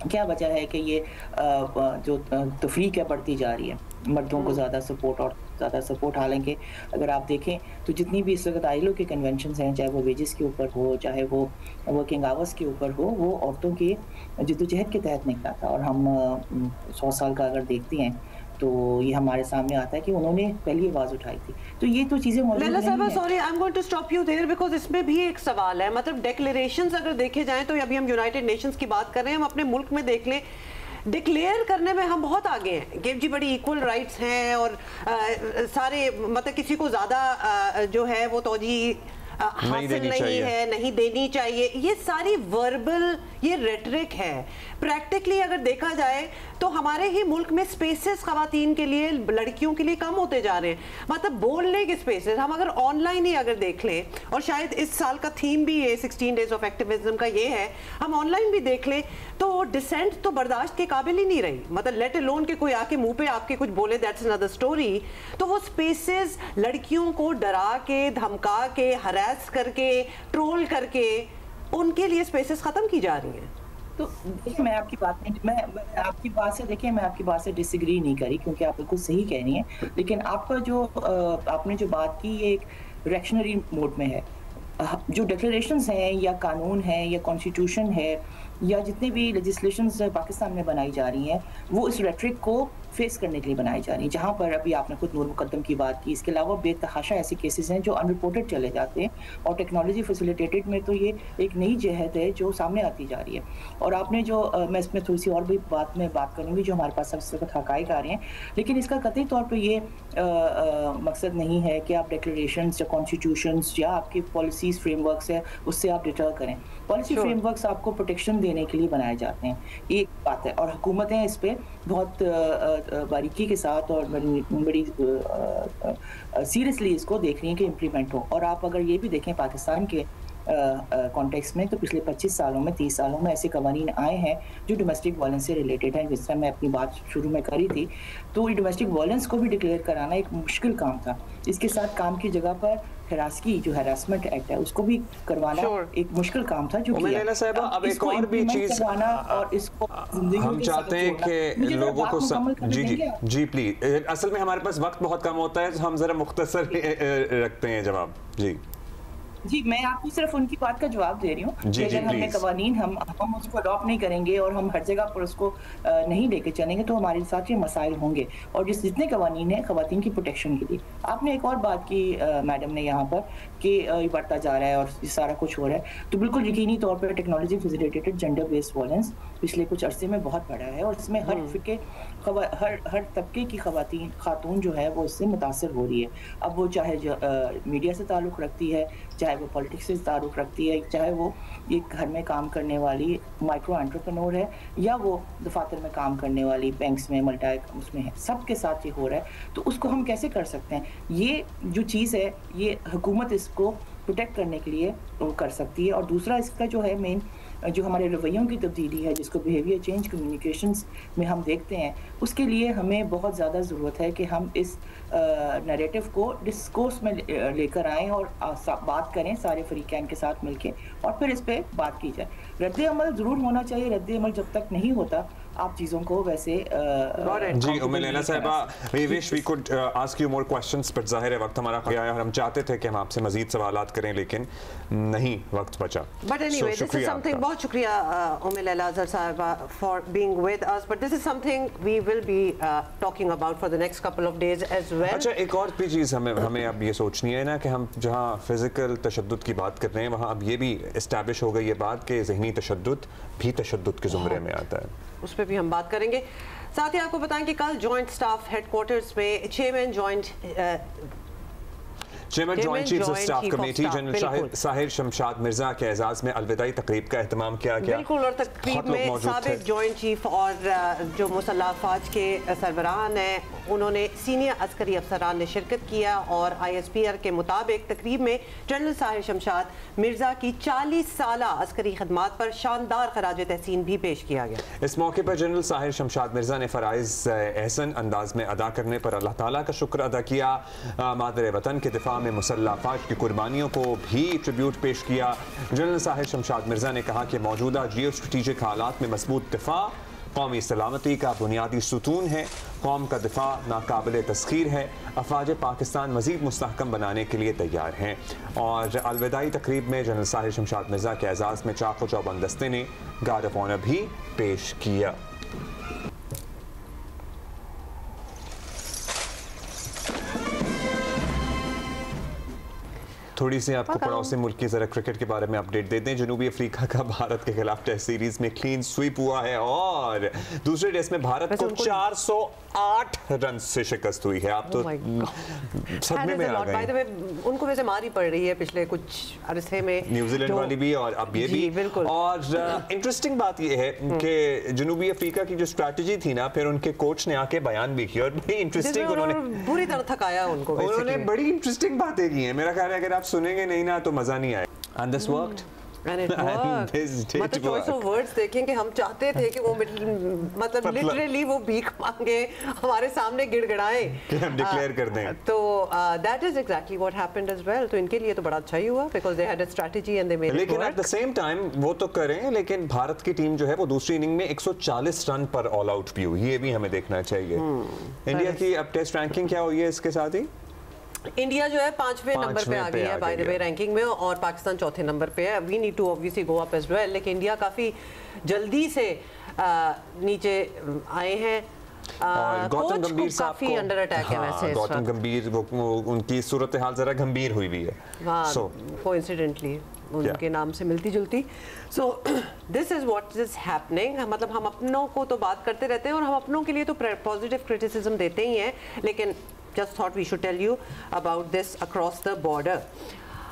Speaker 6: क्या वजह है कि ये जो तफरीक है बढ़ती जा रही है, मर्दों को ज़्यादा सपोर्ट और ज़्यादा सपोर्ट। हालांकि अगर आप देखें तो जितनी भी इस वक्त आईएलओ के कन्वेंशंस हैं, चाहे वो वेजेस के ऊपर हो, चाहे वो वर्किंग आवर्स के ऊपर हो, वो औरतों की जद्दोजहद के तहत निकला था। और हम 100 साल का अगर देखते हैं तो ये हमारे सामने आता है कि उन्होंने पहली आवाज़ उठाई थी। तो ये तो चीज़ें मौजूद नहीं हैं।
Speaker 1: Sorry, I am going to stop you there because इसमें भी एक सवाल है। मतलब डिक्लेरेशंस अगर देखे जाएं तो अभी हम यूनाइटेड नेशंस की बात कर रहे हैं, हम अपने मुल्क में देख लें, डिक्लेयर करने में हम बहुत आगे हैं कि जी बड़ी इक्वल राइट्स हैं और सारे मतलब किसी को ज़्यादा जो है वो तोजी हासिल नहीं है, नहीं देनी चाहिए। ये सारी वर्बल, ये रेटरिक है। प्रैक्टिकली अगर देखा जाए तो हमारे ही मुल्क में स्पेसेस ख़वातीन के लिए, लड़कियों के लिए कम होते जा रहे हैं। मतलब बोलने के स्पेसेस हम अगर ऑनलाइन ही अगर देख लें, और शायद इस साल का थीम भी ये 16 डेज ऑफ एक्टिविज्म का ये है, हम ऑनलाइन भी देख लें तो डिसेंट तो बर्दाश्त के काबिल ही नहीं रही। मतलब लेट अलोन के कोई आके मुंह पे आपके कुछ बोले, दैट्स अनदर स्टोरी। तो वो स्पेसेस लड़कियों को डरा के, धमका के, हरास करके, ट्रोल करके उनके लिए स्पेसेस खत्म की जा रही हैं।
Speaker 6: तो देखिए, मैं आपकी बात से डिसएग्री नहीं करी, क्योंकि आप बिल्कुल सही कह रही हैं, लेकिन आपका जो आपने जो बात की ये एक रिएक्शनरी मोड में है। जो डिक्लेरेशंस हैं या कानून है या कॉन्स्टिट्यूशन है या जितने भी लेजिस्लेशंस पाकिस्तान में बनाई जा रही हैं, वो इस रेटरिक को फेस करने के लिए बनाई जा रही है। जहाँ पर अभी आपने खुद नूर मुकद्दम की बात की, इसके अलावा बेतहाशा ऐसे केसेस हैं जो अनरिपोर्टेड चले जाते हैं, और टेक्नोलॉजी फैसिलिटेटेड में तो ये एक नई जहद है जो सामने आती जा रही है। और आपने जो मैं इसमें थोड़ी सी और भी बात करूँगी जो हमारे पास सबसे वक्त हकाइक आ रहे हैं, लेकिन इसका कतई तौर पर ये मकसद नहीं है कि आप डिक्लेरेशंस या कॉन्स्टिट्यूशंस या आपकी पॉलिसीज फ्रेमवर्क्स है उससे आप डिटर करें। पॉलिसी फ्रेमवर्क्स आपको प्रोटेक्शन देने के लिए बनाए जाते हैं, ये एक बात है, और हुकूमतें इस पर बहुत बारीकी के साथ और बड़ी सीरियसली इसको देख रही हैं कि इम्प्लीमेंट हो। और आप अगर ये भी देखें पाकिस्तान के कॉन्टेक्स्ट में, तो पिछले 25 सालों में 30 सालों में ऐसे कवानीन आए हैं जो डोमेस्टिक वायलेंस से रिलेटेड हैं। जिस तरह मैं अपनी बात शुरू में करी थी, तो ये डोमेस्टिक वायलेंस को भी डिक्लेयर कराना एक मुश्किल काम था। इसके साथ काम की जगह पर हिरासकी जो हैरासमेंट एक्ट है उसको भी करवाना एक मुश्किल काम था, जो
Speaker 2: उम्मेद साहिबा अब एक और भी चीज
Speaker 6: और इसको
Speaker 2: हम चाहते हैं कि लोगों को जी प्लीज, असल में हमारे पास वक्त बहुत कम होता है, तो हम जरा मुख्तसर रखते हैं जवाब।
Speaker 6: जी, मैं आपको सिर्फ उनकी बात का जवाब दे रही हूँ कि अगर हमने कवानीन हम उसको अडॉप्ट नहीं करेंगे और हम हर जगह पर उसको नहीं लेके चलेंगे, तो हमारे साथ ये मसाइल होंगे। और जितने कवानीन हैं खवातीन की प्रोटेक्शन के लिए। आपने एक और बात की मैडम ने यहाँ पर कि ये बढ़ता जा रहा है और ये सारा कुछ हो रहा है, तो बिल्कुल यकीनी तौर पर technology facilitated gender based violence पिछले कुछ अरसे में बहुत बढ़ा है, और इसमें हर तबके की खातून जो है वो इससे मुतासर हो रही है। अब वो चाहे मीडिया से ताल्लुक़ रखती है, चाहे वो पॉलिटिक्स से ताल्लुक़ रखती है, चाहे वो एक घर में काम करने वाली माइक्रो एंटरप्रेन्योर है, या वो दफातर में काम करने वाली बैंक्स में उसमें है, सबके साथ ये हो रहा है। तो उसको हम कैसे कर सकते हैं? ये जो चीज़ है ये हुकूमत इसको प्रोटेक्ट करने के लिए कर सकती है। और दूसरा इसका जो है मेन जो हमारे रवैयों की तब्दीली है, जिसको बिहेवियर चेंज कम्युनिकेशंस में हम देखते हैं, उसके लिए हमें बहुत ज़्यादा ज़रूरत है कि हम इस नैरेटिव को डिस्कोर्स में लेकर आएँ और बात करें सारे फरीकैन के साथ मिलके, और फिर इस पर बात की जाए। रद्द अमल ज़रूर होना चाहिए। रद्द अमल जब तक नहीं होता आप चीज़ों को वैसे
Speaker 2: जी उम्मीद लेना साहिबा, we wish we could ask you more questions, but जाहिर है वक्त हमारा गया है और हम चाहते थे कि हम आपसे मजीद सवालात करें, लेकिन नहीं वक्त बचा।
Speaker 1: But anyway this is something, बहुत शुक्रिया उम्मीद लैला अज़हर साहिबा for being with us, but this is something we will be talking about for the next couple of days as well.
Speaker 2: अच्छा, एक और भी चीज़ हमें अब ये सोचनी है ना कि हम जहाँ फिजिकल तशद्दुद की बात कर रहे हैं, वहाँ अब ये भी इस्टेब्लिश हो गई ये बात कि ज़हनी तशद्दुद भी तशद्दुद के ज़ुमरे में आता है,
Speaker 1: उस पर भी हम बात करेंगे। साथ ही आपको बताएं कि कल जॉइंट स्टाफ हेडक्वार्टर्स में chairman
Speaker 2: chief of staff committee general Sahir Shamshad Mirza के एजाज में अलविदाई तकरीब का एहतमाम किया गया।
Speaker 1: बिल्कुल, और तकरीब में साबिक जॉइंट चीफ और जो मुसल्लह अफवाज के सरबराहान हैं उन्होंने सीनियर अस्करी अफसरान ने शिरकत किया, और ISPR के मुताबिक तकरीब में जनरल साहिर शमशाद मिर्जा की 40 साल अस्करी खदमात पर शानदार खराज तहसीन भी पेश किया गया।
Speaker 2: इस मौके पर जनरल साहिर शमशाद मिर्जा ने फ़राइज़ एहसन अंदाज में अदा करने पर अल्लाह ताला का शुक्र अदा किया। मादर वतन के दिफा में मुसल्लह अफवाज की कुर्बानियों को भी ट्रिब्यूट पेश किया। जनरल साहिर शमशाद मिर्जा ने कहा कि मौजूदा जियो स्ट्रेटिजिक हालात में मजबूत दिफा कौमी सलामती का बुनियादी सुतून है। कौम का दिफा नाकाबिल तस्खीर है। अफवाज पाकिस्तान मजीद मुस्तहकम बनाने के लिए तैयार हैं। और अलविदाई तकरीब में जनरल साहिर शमशाद मिर्जा के एजाज़ में चाको चौबंद दस्ते ने गार्ड ऑफ ऑनर भी पेश किया। थोड़ी सी आपको पड़ोसी मुल्क की जरा क्रिकेट के बारे में अपडेट देते हैं। जनूबी अफ्रीका का भारत के खिलाफ टेस्ट सीरीज में क्लीन स्वीप हुआ है और दूसरे टेस्ट में भारत को 408 रन से शिकस्त हुई है। आप तो सदमे में आ गए।
Speaker 1: उनको वैसे मारी पड़ रही है पिछले कुछ अरसे में,
Speaker 2: न्यूजीलैंड वाली भी और अब ये भी। और इंटरेस्टिंग बात ये है कि जनूबी अफ्रीका की जो स्ट्रैटेजी थी ना, फिर उनके कोच ने आके बयान भी किया और बड़ी इंटरेस्टिंग उन्होंने
Speaker 1: बुरी तरह थकाया उनको।
Speaker 2: उन्होंने बड़ी इंटरेस्टिंग बातें की हैं। मेरा ख्याल है अगर आप सुनेंगे नहीं ना तो मजा नहीं आएगा। And this worked.
Speaker 1: And it worked. मतलब choice of words देखें कि हम चाहते थे कि वो मतलब literally वो भीख मांगे हमारे सामने गिड़गिड़ाए
Speaker 2: कि हम declare कर दें।
Speaker 1: तो that is exactly what happened as well. तो इनके लिए तो बड़ा अच्छा ही हुआ because they had a strategy and they made it work.
Speaker 2: लेकिन at the same time वो तो करें, लेकिन भारत की टीम जो है वो दूसरी इनिंग में 140 रन पर ऑल आउट भी हुई, ये भी हमें देखना चाहिए। इंडिया की अब टेस्ट रैंकिंग क्या हुई है इसके साथ ही?
Speaker 1: इंडिया जो है 5वें नंबर पे आ गई है बाय द वे रैंकिंग में, और पाकिस्तान चौथे नंबर पे है। We need to obviously go up as well, लेकिन इंडिया काफी जल्दी से नीचे आए हैं।
Speaker 2: और गौतम गंभीर साहब
Speaker 1: काफी अंडर अटैक है वैसे।
Speaker 2: गौतम गंभीर उनकी सूरत हाल जरा गंभीर हुई भी है,
Speaker 1: कोइंसिडेंटली उनके नाम से मिलती जुलती। So this is what is happening. मतलब हम अपनों को तो बात करते रहते हैं और हम अपनों के लिए तो पॉजिटिव क्रिटिसिज्म देते ही हैं, लेकिन just thought we should tell you about this across the border.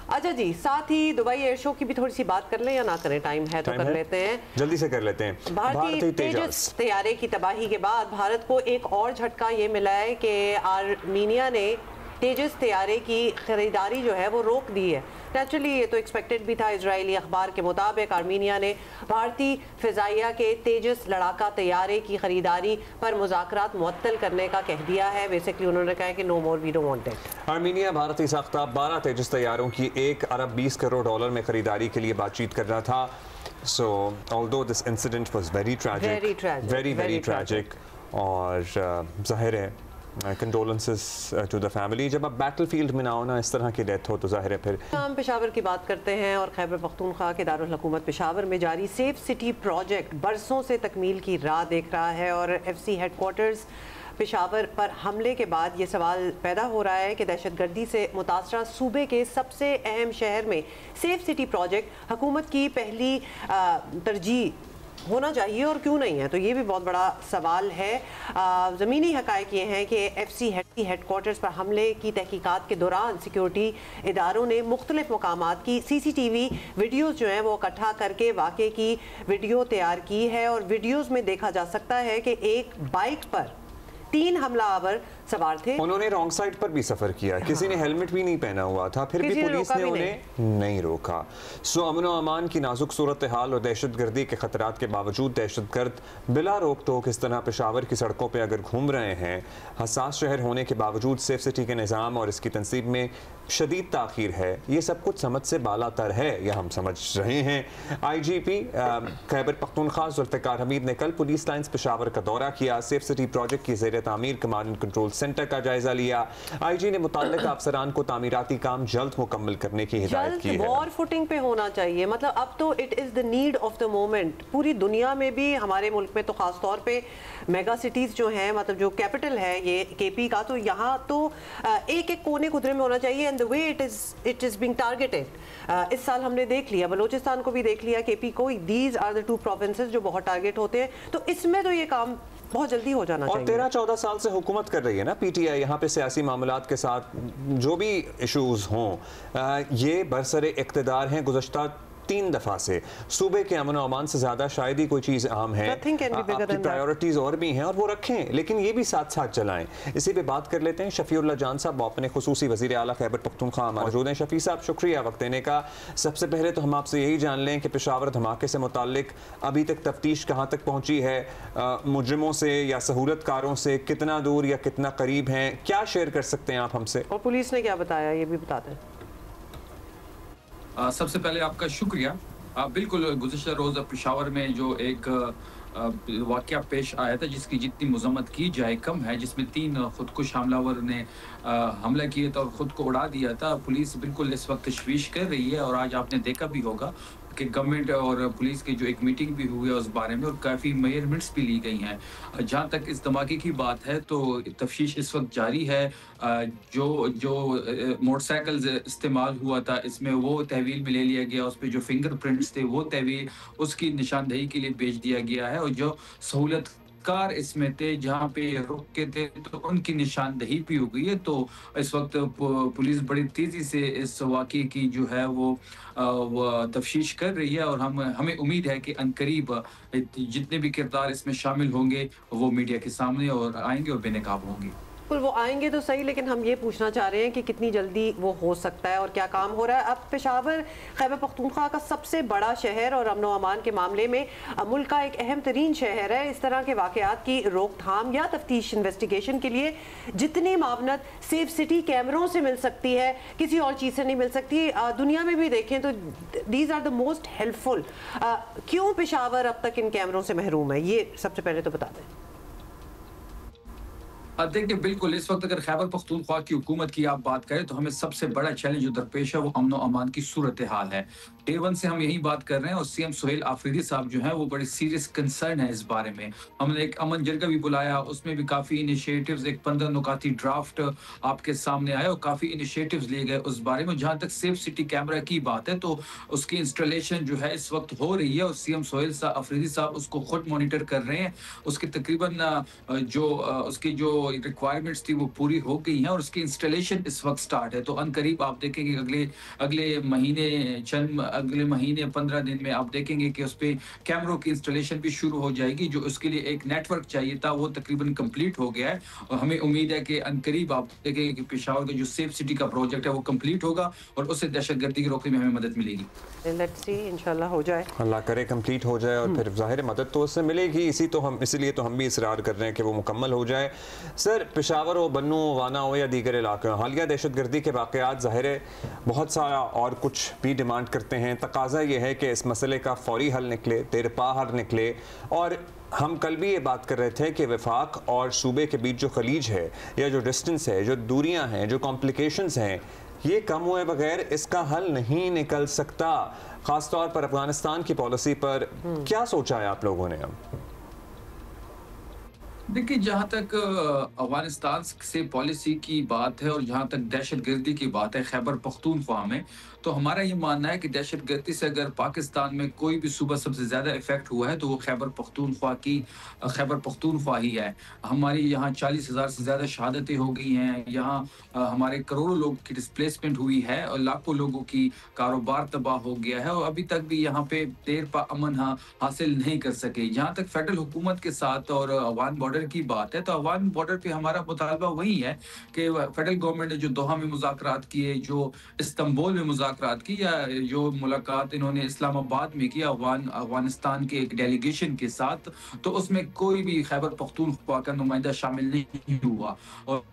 Speaker 1: अच्छा जी, साथ ही दुबई एयर शो की भी थोड़ी सी बात कर लें या ना करें? टाइम है तो कर लेते हैं,
Speaker 2: जल्दी से कर लेते हैं।
Speaker 1: भारतीय तेजस तैयारे की तबाही के बाद भारत को एक और झटका ये मिला है कि आर्मीनिया ने तेजस तैयारे की खरीदारी जो है वो रोक दी है। नेचुरली ये तो एक्सपेक्टेड भी था। इजरायली अखबार के मुताबिक आर्मीनिया ने भारतीय फिजाइया के तेजस लड़ाका तैयारे की खरीदारी पर मुज़ाकरात मुअत्तल करने का कह दिया है। बेसिकली उन्होंने कहा है कि no more, we don't want it.
Speaker 2: Armenia भारतीय साख्ता 12 तेजस तैयारों की $1 अरब 20 करोड़ में खरीदारी के लिए बातचीत कर रहा था। So although this incident was very tragic, और जाहिर है कंडोलेंसेस टू द फैमिली। जब आप बैटलफील्ड में ना हो ना, इस तरह की डेथ हो, तो जाहिर है फिर।
Speaker 1: हम पेशावर की बात करते हैं और खैबर पख्तूनख्वा के दारुल हुकूमत पेशावर में जारी सेफ सिटी प्रोजेक्ट बरसों से तकमील की राह देख रहा है, और एफसी हेडक्वार्टर्स पेशावर पर हमले के बाद ये सवाल पैदा हो रहा है कि दहशतगर्दी से मुतासरा सूबे के सबसे अहम शहर में सेफ सिटी प्रोजेक्ट हुकूमत की पहली तरजीह होना चाहिए और क्यों नहीं है। तो ये भी बहुत बड़ा सवाल है। ज़मीनी हक़ाइक़ ये हैं कि एफसी हेडक्वार्टर्स पर हमले की तहकीकात के दौरान सिक्योरिटी इदारों ने मुख्तलिफ मकामात की CCTV वीडियोज़ जो हैं वो इकट्ठा करके वाक़े की वीडियो तैयार की है, और वीडियोज़ में देखा जा सकता है कि एक बाइक पर 3 हमलावर सवार थे।
Speaker 2: उन्होंने रॉन्ग साइड पर भी सफर किया, किसी ने हेलमेट भी नहीं पहना हुआ था, फिर भी पुलिस ने उन्हें नहीं रोका। सो अमन और अमान की नाजुक सूरत हाल और दहशतगर्दी के खतरात के बावजूद दहशतगर्द बिला रोक टोक इस तरह पेशावर की सड़कों पर अगर घूम रहे हैं, हसास शहर होने के बावजूद सेफ सिटी के निज़ाम और इसकी तनसीब में शदीद ताख़ीर है। ये सब कुछ समझ से बालातर है, यह हम समझ रहे हैं। IGP खैबर पख्तूनख्वा जुल्फ़िकार हमीद ने कल पुलिस लाइन्स पेशावर का दौरा किया, सेफ सिटी प्रोजेक्ट की ज़ेर तामीर कमांड एंड कंट्रोल सेंटर का जायजा लिया। IG ने मुताल्लिक़ अफसरान को तामीराती काम जल्द मुकम्मल करने की हिदायत की है।
Speaker 1: वॉर फुटिंग पे होना चाहिए। मतलब अब तो it is the need of the moment. पूरी दुनिया में भी, हमारे मुल्क में तो ख़ास तौर पे मेगा सिटीज़ जो हैं, मतलब जो कैपिटल है ये KP का, तो यहाँ तो एक एक कोने खुदरे में होना चाहिए। And the way it is being targeted, इस साल हमने देख लिया, बलोचिस्तान को भी देख लिया, KP को। दीज आर द 2 प्रोविंसेस जो बहुत टारगेट होते हैं। तो इसमें तो ये काम बहुत जल्दी हो जाना चाहिए।
Speaker 2: और 13-14 साल से हुकूमत कर रही है ना PTI, यहाँ पे सियासी मामलात के साथ जो भी इशूज़ हों, ये बरसरे इक़्तिदार हैं गुज़श्ता 3 दफ़ा से। सूबे के अमन और अमान से ज़्यादा शायद ही कोई चीज़ अहम है। आपकी प्रायोरिटीज़ और भी हैं और वो रखें, लेकिन ये भी साथ साथ चलाएं। इसी पे बात कर लेते हैं शफीउल्लाह जान साहब, वो अपने खुसूसी वज़ीर आला खैबर पख्तूनख्वा मौजूद हैं। शफी साहब, शुक्रिया वक्त देने का। सबसे पहले तो हम आपसे यही जान लें कि पेशावर धमाके से मुताल्लिक अभी तक तफ्तीश कहाँ तक पहुँची है? मुजरिमों से या सहूलतकारों से कितना दूर या कितना करीब हैं? क्या शेयर कर सकते हैं आप हमसे?
Speaker 1: और पुलिस ने क्या बताया ये भी बता दें।
Speaker 7: सबसे पहले आपका शुक्रिया। बिल्कुल, गुज़श्ता रोज़ पेशावर में जो एक वाक़या पेश आया था जिसकी जितनी मज़म्मत की जाए कम है, जिसमें 3 खुदकुश हमलावर ने हमला किया था और ख़ुद को उड़ा दिया था। पुलिस बिल्कुल इस वक्त तशवीश कर रही है, और आज आपने देखा भी होगा कि गवर्नमेंट और पुलिस की जो एक मीटिंग भी हुई है उस बारे में, और काफ़ी मेजरमेंट्स भी ली गई हैं। जहाँ तक इस धमाके की बात है तो तफ्तीश इस वक्त जारी है। जो मोटरसाइकिल इस्तेमाल हुआ था इसमें वो तहवील में ले लिया गया, उस पर जो फिंगरप्रिंट्स थे वो तहवील उसकी निशानदही के लिए भेज दिया गया है, और जो सहूलत कार इसमें थे जहाँ पे रुक के थे तो उनकी निशानदही भी हो गई है। तो इस वक्त पुलिस बड़ी तेज़ी से इस वाक़े की जो है वो तफ्तीश कर रही है, और हमें उम्मीद है कि अनकरीब जितने भी किरदार इसमें शामिल होंगे वो मीडिया के सामने और आएंगे और बेनकाब होंगे।
Speaker 1: बिल्कुल, वो आएंगे तो सही, लेकिन हम ये पूछना चाह रहे हैं कि कितनी जल्दी वो हो सकता है और क्या काम हो रहा है। अब पेशावर खैबर पख्तूनख्वा का सबसे बड़ा शहर और अमन व अमान के मामले में मुल्क का एक अहम तरीन शहर है। इस तरह के वाक़यात की रोकथाम या तफ्तीश इन्वेस्टिगेशन के लिए जितनी मावनत सेफ सिटी कैमरों से मिल सकती है, किसी और चीज़ से नहीं मिल सकती। दुनिया में भी देखें तो these are the most helpful. क्यों पेशावर अब तक इन कैमरों से महरूम है, ये सबसे पहले तो बता दें।
Speaker 7: देखिए, बिल्कुल इस वक्त अगर खैबर पख्तूनख्वा की हुकूमत की आप बात करें तो हमें सबसे बड़ा चैलेंज जो दरपेश है वो अमन व अमान की सूरत हाल है। डे वन से हम यही बात कर रहे हैं और सीएम सुहेल आफरीदी साहब जो हैं वो बड़े सीरियस कंसर्न है इस बारे में। हमने एक अमन जरगा भी बुलाया, उसमें भी काफ़ी इनिशिएटिव्स, एक 15 नुकाती ड्राफ्ट आपके सामने आया और काफ़ी इनिशिएटिव्स लिए गए उस बारे में। जहाँ तक सेफ सिटी कैमरा की बात है तो उसकी इंस्टॉलेशन जो है इस वक्त हो रही है और सीएम सुहेल आफरीदी साहब उसको खुद मॉनिटर कर रहे हैं। उसकी तकरीबन उसकी जो रिक्वायरमेंट्स थी वो पूरी हो गई हैं और उसकी इंस्टॉलेशन इस वक्त स्टार्ट है। तो अनकरीब आप देखेंगे अगले महीने 15 दिन में आप देखेंगे कि उस पे कैमरों की इंस्टॉलेशन भी शुरू हो जाएगी। जो उसके लिए एक नेटवर्क चाहिए था वो तकरीबन कंप्लीट हो गया है और हमें उम्मीद है कि अनकरीब आप देखेंगे कि पेशावर का जो सेफ सिटी का प्रोजेक्ट है वो कंप्लीट होगा और उससे दहशतगर्दी की रोकने में हमें मदद मिलेगी।
Speaker 1: लेट्स सी, इंशाल्लाह हो जाए,
Speaker 2: अल्लाह करे कंप्लीट हो जाए और फिर ज़ाहिर मदद तो उससे मिलेगी। इसीलिए तो हम भी इसरार कर रहे हैं कि वो मुकम्मल हो जाए। सर, पेशावर हो, बन्नू, वाना हो या दीगर इलाके, हालिया दहशतगर्दी के वाक़यात ज़ाहिर है बहुत सारा और कुछ भी डिमांड करते हैं। तकाज़ा ये है कि इस मसले का फौरी हल निकले, देरपा हल निकले। और हम कल भी ये बात कर रहे थे कि वफाक और सूबे के बीच जो खलीज है या जो डिस्टेंस है, जो दूरियां हैं, जो कॉम्प्लिकेशंस हैं, ये कम हुए बगैर इसका हल नहीं निकल सकता। ख़ास तौर पर अफगानिस्तान की पॉलिसी पर क्या सोचा है आप लोगों ने? अब
Speaker 7: देखिए, जहाँ तक अफगानिस्तान से पॉलिसी की बात है और जहाँ तक दहशतगर्दी की बात है खैबर पख्तूनख्वा में, तो हमारा ये मानना है कि दहशतगर्दी से अगर पाकिस्तान में कोई भी सूबा सबसे ज़्यादा इफेक्ट हुआ है तो वो खैबर पख्तूनख्वा ही है। हमारी यहाँ 40,000 से ज़्यादा शहादतें हो गई हैं, यहाँ हमारे करोड़ों लोगों की डिस्प्लेसमेंट हुई है और लाखों लोगों की कारोबार तबाह हो गया है और अभी तक भी यहाँ पे देर पा अमन हासिल नहीं कर सके। जहाँ तक फेडरल हुकूमत के साथ और अफगान बॉर्डर की बात है तो अफगान बॉर्डर पे हमारा मुतालबा वही है कि फेडरल गवर्नमेंट ने जो दोहा में मुज़ाकरात किए, जो इस्तांबुल में मुज़ाकरात की या जो मुलाकात इन्होंने इस्लामाबाद में की अफगानिस्तान के एक डेलीगेशन के साथ, तो उसमें कोई भी खैबर पख्तूनख्वा का नुमाइंदा शामिल नहीं हुआ और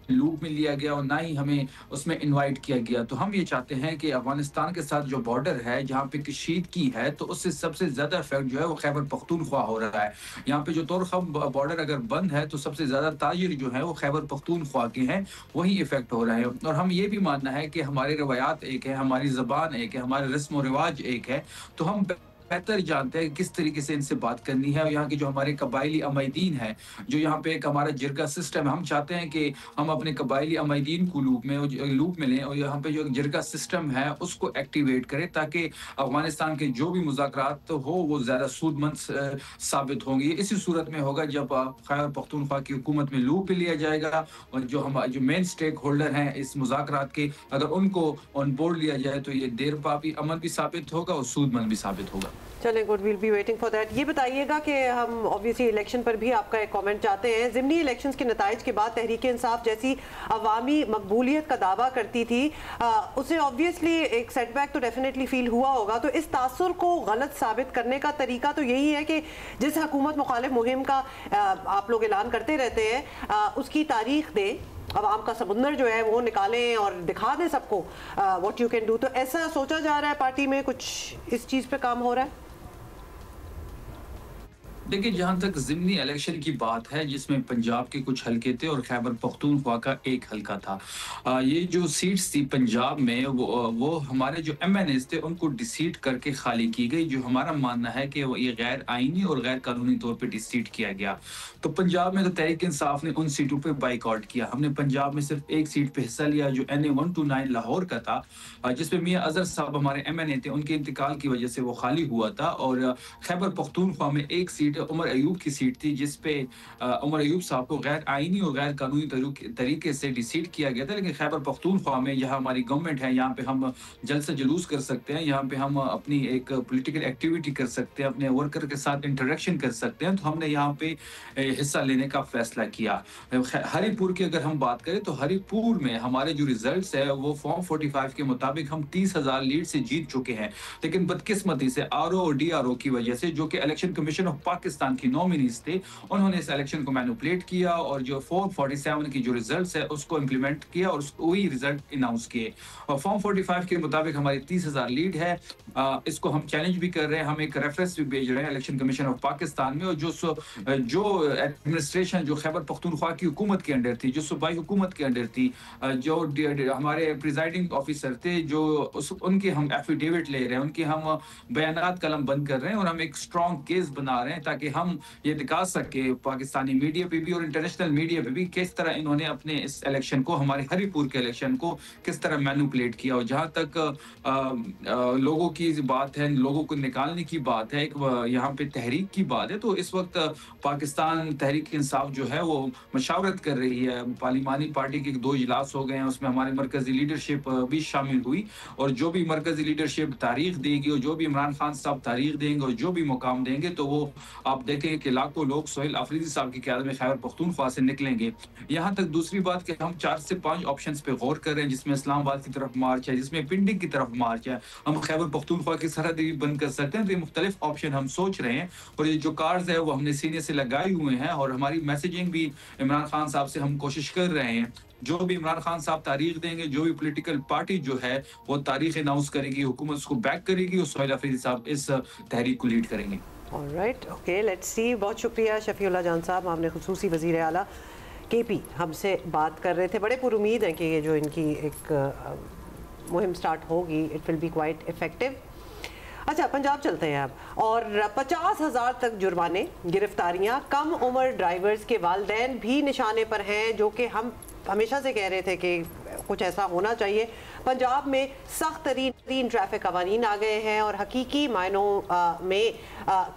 Speaker 7: लूप में लिया गया और ना ही हमें उसमें इनवाइट किया गया। तो हम ये चाहते हैं कि अफगानिस्तान के साथ जो बॉर्डर है जहाँ पे कशीदगी है तो उससे सबसे ज़्यादा इफेक्ट जो है वो खैबर पख्तूनख्वा हो रहा है। यहाँ पे जो तोरखम बॉर्डर अगर बंद है तो सबसे ज़्यादा ताजिर जो है वो खैबर पख्तूनख्वा के हैं, वही इफेक्ट हो रहा है। और हम ये भी मानना है कि हमारी रवायात एक है, हमारी ज़बान एक है, हमारे रस्म व रिवाज एक है, तो हम बेहतर जानते हैं किस तरीके से इनसे बात करनी है। और यहाँ के जो हमारे कबायली अमायदीन है, जो यहाँ पे एक हमारा जिरगा सिस्टम है, हम चाहते हैं कि हम अपने कबायली अमायदीन को लूप में लें और यहाँ पे जो जिरगा सिस्टम है उसको एक्टिवेट करें ताकि अफगानिस्तान के जो भी मुज़ाकरात हो वो ज़्यादा सूदमंद साबित होंगे। इसी सूरत में होगा जब खैबर पख्तूनख्वा की हुकूमत में लूप पे लिया जाएगा और जो मेन स्टेक होल्डर हैं इस मुज़ाकरात के, अगर उनको ऑन बोर्ड लिया जाए तो ये देरपा भी अमन भी साबित होगा और सूदमंद भी साबित होगा।
Speaker 1: चलें, good, will be waiting for that. ये बताइएगा कि हम ऑब्वियसली इलेक्शन पर भी आपका एक कमेंट चाहते हैं। ज़िमनी इलेक्शंस के नताइज के बाद तहरीक इंसाफ जैसी अवामी मकबूलियत का दावा करती थी, उसे ऑब्वियसली एक सेटबैक तो डेफिनेटली फील हुआ होगा। तो इस तासुर को गलत साबित करने का तरीका तो यही है कि जिस हुकूमत मुखालिफ मुहिम का आप लोग ऐलान करते रहते हैं उसकी तारीख दें, अवाम का समुंदर जो है वो निकालें और दिखा दें सबको व्हाट यू कैन डू। तो ऐसा सोचा जा रहा है पार्टी में, कुछ इस चीज़ पे काम हो रहा है?
Speaker 7: देखिए, जहाँ तक ज़िमनी इलेक्शन की बात है जिसमें पंजाब के कुछ हलके थे और खैबर पख्तूनख्वा का एक हलका था, ये जो सीट्स थी पंजाब में वो हमारे जो MNAs थे उनको डिसीट करके खाली की गई। जो हमारा मानना है कि ये गैर आईनी और गैर कानूनी तौर पे डिसीट किया गया। तो पंजाब में तो तहरीक इंसाफ ने उन सीटों पे बाइकआउट किया। हमने पंजाब में सिर्फ एक सीट पे हिस्सा लिया जो NA 129 लाहौर का था, जिसपे मियां अजहर साहब हमारे MNA थे, उनके इंतकाल की वजह से वो खाली हुआ था। और खैबर पख्तूनख्वा में एक सीट उमर अयूब की सीट थी, जिस पे उमर अयूब साहब को गैर आईनी और गैर कानूनी तरीके से डिसीट किया गया था। लेकिन खैबर पख्तूनख्वा में यहाँ हमारी गवर्नमेंट है, यहाँ पे हम जलसा जुलूस कर सकते हैं, यहाँ पे हम अपनी एक पॉलिटिकल एक्टिविटी कर सकते हैं, अपने वर्कर के साथ इंटरेक्शन कर सकते हैं। तो हमने यहाँ पे हिस्सा लेने का फैसला किया। हरिपुर की अगर हम बात करें तो हरिपुर में हमारे जो रिजल्ट्स है वो फॉर्म 45 के मुताबिक हम 30,000 लीड से जीत चुके हैं। लेकिन बदकिस्मती से आरओ और डीआरओ की वजह से, जो कि इलेक्शन कमीशन ऑफ पाकिस्तान की नॉमिनीज थे, उन्होंने इस इलेक्शन को मैनिपुलेट किया और जो फॉर्म 47 की जो रिजल्ट्स है उसको इंप्लीमेंट किया और वही रिजल्ट अनाउंस किए। और फॉर्म 45 के मुताबिक हमारी 30,000 लीड है। इसको हम चैलेंज भी कर रहे हैं, हम एक रेफरेंस भी भेज रहे हैं इलेक्शन कमीशन ऑफ पाकिस्तान में। और जो एडमिनिस्ट्रेशन जो खैबर पख्तूनख्वा की हुकूमत के अंडर थी, जो सूबाई हुकूमत के अंडर थी, जो हमारे प्रिजाइडिंग ऑफिसर थे, जो उनके हम एफिडेविट ले रहे हैं, उनके हम बयानात कलम बंद कर रहे हैं और हम एक स्ट्रॉन्ग केस बना रहे हैं ताकि हम ये दिखा सके पाकिस्तानी मीडिया पे भी और इंटरनेशनल मीडिया पे भी किस तरह इन्होंने अपने इस इलेक्शन को, हमारे हरिपुर के इलेक्शन को किस तरह मैनिपुलेट किया। और जहाँ तक लोगों की बात है, लोगों को निकालने की बात है, यहाँ पे तहरीक की बात है, तो इस वक्त पाकिस्तान तहरीक इंसाफ जो है वो मशावरत कर रही है। पार्लिमानी पार्टी के 2 इजलास हो गए हैं, उसमें हमारी मरकजी लीडरशिप भी शामिल हुई और जो भी मरकजी लीडरशिप तारीख देगी और जो भी इमरान खान साहब तारीख देंगे और जो भी मुकाम देंगे, तो वो आप देखेंगे कि लाखों लोग सोहेल अफरीदी साहब की क़यादत में खैबर पख्तूनख्वा से निकलेंगे। यहाँ तक दूसरी बात कि हम 4 से 5 ऑप्शंस पे गौर कर रहे हैं, जिसमें इस्लामाबाद की तरफ मार्च है, जिसमें पिंडी की तरफ मार्च है, हम खैबर पख्तूनख्वा की सरहद भी बंद कर सकते हैं। तो ये मुख्तलिफ ऑप्शन हम सोच रहे हैं और ये जो कार्ड्स है वो हमने सीने से लगाए हुए हैं और हमारी मैसेजिंग भी इमरान खान साहब से हम कोशिश कर रहे हैं। जो भी इमरान खान साहब तारीख देंगे, जो भी पॉलिटिकल पार्टी जो है वो तारीख अनाउंस करेगी, हुकूमत उसको बैक करेगी और सोहेल अफरीदी साहब इस तहरीक को लीड करेंगे।
Speaker 1: Alright, okay, let's see. बहुत शुक्रिया शफीउल्लाह जान साहब, आपने खुसूसी वज़ीर आला केपी हमसे बात कर रहे थे। बड़े पुरुमीद हैं कि ये जो इनकी एक मुहिम स्टार्ट होगी, it will be quite effective. अच्छा, पंजाब चलते हैं अब। और 50,000 तक जुर्माने, गिरफ्तारियां, कम उम्र ड्राइवर्स के वालिदैन भी निशाने पर हैं, जो कि हम हमेशा से कह रहे थे कि कुछ ऐसा होना चाहिए। पंजाब में सख्त तरीन ट्रैफिक कवानीन आ गए हैं और हकीकी मायनों में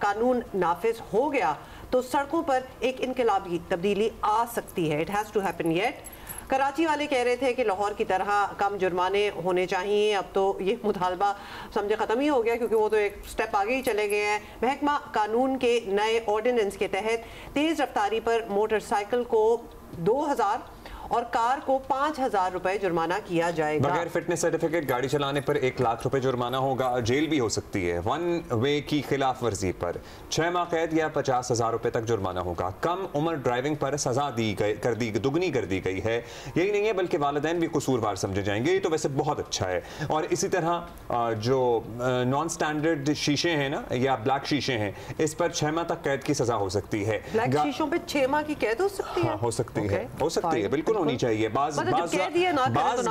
Speaker 1: कानून नाफिज हो गया तो सड़कों पर एक इनकलाबी तब्दीली आ सकती है। It has to happen yet. Karachi वाले कह रहे थे कि लाहौर की तरह कम जुर्माने होने चाहिए। अब तो ये मुतालबा समझे ख़त्म ही हो गया, क्योंकि वो तो एक स्टेप आगे ही चले गए हैं। महकमा कानून के नए ऑर्डिनेंस के तहत तेज़ रफ्तारी पर मोटरसाइकिल को 2,000 और कार को 5,000 रुपए जुर्माना किया जाएगा।
Speaker 2: बगैर फिटनेस सर्टिफिकेट गाड़ी चलाने पर 1 लाख रुपए जुर्माना होगा, जेल भी हो सकती है। 1 वे की खिलाफ वर्जी पर 6 माह कैद या 50,000 रुपए तक जुर्माना होगा। कम उम्र ड्राइविंग पर सजा दुगनी कर दी गई है। यही नहीं है बल्कि वालिदैन भी कसूरवार समझे जाएंगे। ये तो वैसे बहुत अच्छा है। और इसी तरह जो नॉन स्टैंडर्ड शीशे हैं ना, या ब्लैक शीशे हैं, इस पर 6 माह तक कैद की सजा हो सकती है।
Speaker 1: ब्लैक शीशों पे 6 माह की कैद हो सकती है?
Speaker 2: हाँ, हो सकती है, बिल्कुल होनी चाहिए। बाज
Speaker 1: तो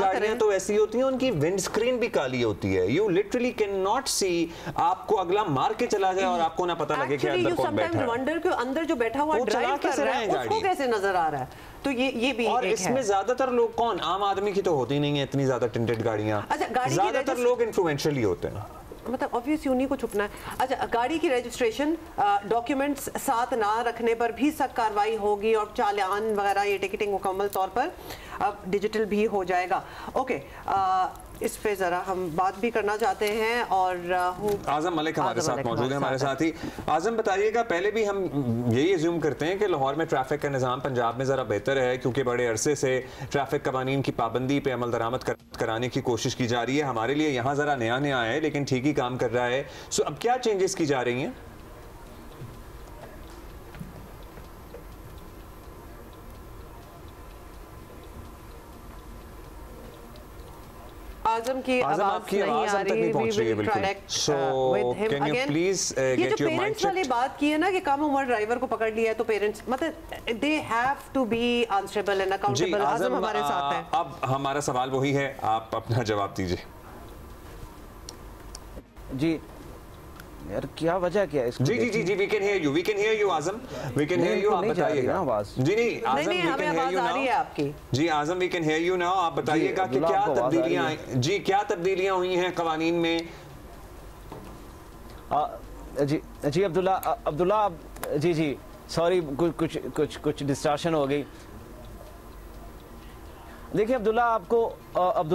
Speaker 2: गाड़ियां तो ऐसी होती हैं, उनकी विंडस्क्रीन भी काली होती है। यू लिटरली कैन नॉट सी, आपको अगला मार के चला जाए और आपको ना पता लगे कि अंदर कौन बैठा है।
Speaker 1: वंडर के अंदर जो बैठा हुआ ड्राइव कर रहा है उसको कैसे नजर आ रहा है। तो ये भी
Speaker 2: और इसमें ज्यादातर लोग कौन, आम आदमी की तो होती नहीं है इतनी ज्यादा टिंटेड गाड़ियां। ज्यादातर लोग इन्फ्लुएंशियल ही होते हैं,
Speaker 1: मतलब ऑब्वियसली उन्हीं को छुपना है। अच्छा, गाड़ी की रजिस्ट्रेशन डॉक्यूमेंट्स साथ ना रखने पर भी सख्त कार्रवाई होगी और चालान वगैरह, ये टिकटिंग मुकम्मल तौर पर अब डिजिटल भी हो जाएगा। ओके, इस पे ज़रा हम बात भी करना चाहते हैं और
Speaker 2: आज़म मलिक हमारे साथ मौजूद है, हमारे साथ ही। आज़म बताइएगा, पहले भी हम यही अज्यूम करते हैं कि लाहौर में ट्रैफिक का निज़ाम पंजाब में ज़रा बेहतर है, क्योंकि बड़े अरसे से ट्रैफिक कवानीन की पाबंदी पे अमल दरामद कराने की कोशिश की जा रही है। हमारे लिए यहाँ ज़रा नया है लेकिन ठीक ही काम कर रहा है। सो अब क्या चेंजेस की जा रही हैं?
Speaker 1: आज़म की आवाज़ नहीं आ रही है।
Speaker 2: So can you please get your mic checked?
Speaker 1: वाली बात की है ना कि कम उम्र ड्राइवर को पकड़ लिया है तो पेरेंट्स, मतलब they have to be answerable and accountable। आज़म हमारे साथ है।
Speaker 2: अब हमारा सवाल वही है, आप अपना जवाब दीजिए।
Speaker 8: जी यार, क्या वजह क्या है इसको?
Speaker 2: जी we can hear you Azam, we can hear you। आप बताइएगा। जी नहीं आज़म, we can hear you now।
Speaker 1: आपकी जी
Speaker 2: आज़म, we can hear you now। आप बताइएगा कि क्या तब्दीलियां आई जी, क्या तब्दीलियां हुई हैं कवानीन में?
Speaker 8: जी अब्दुल्ला, जी सॉरी, कुछ डिस्ट्रैक्शन हो गई। देखिए अब्दुल्ला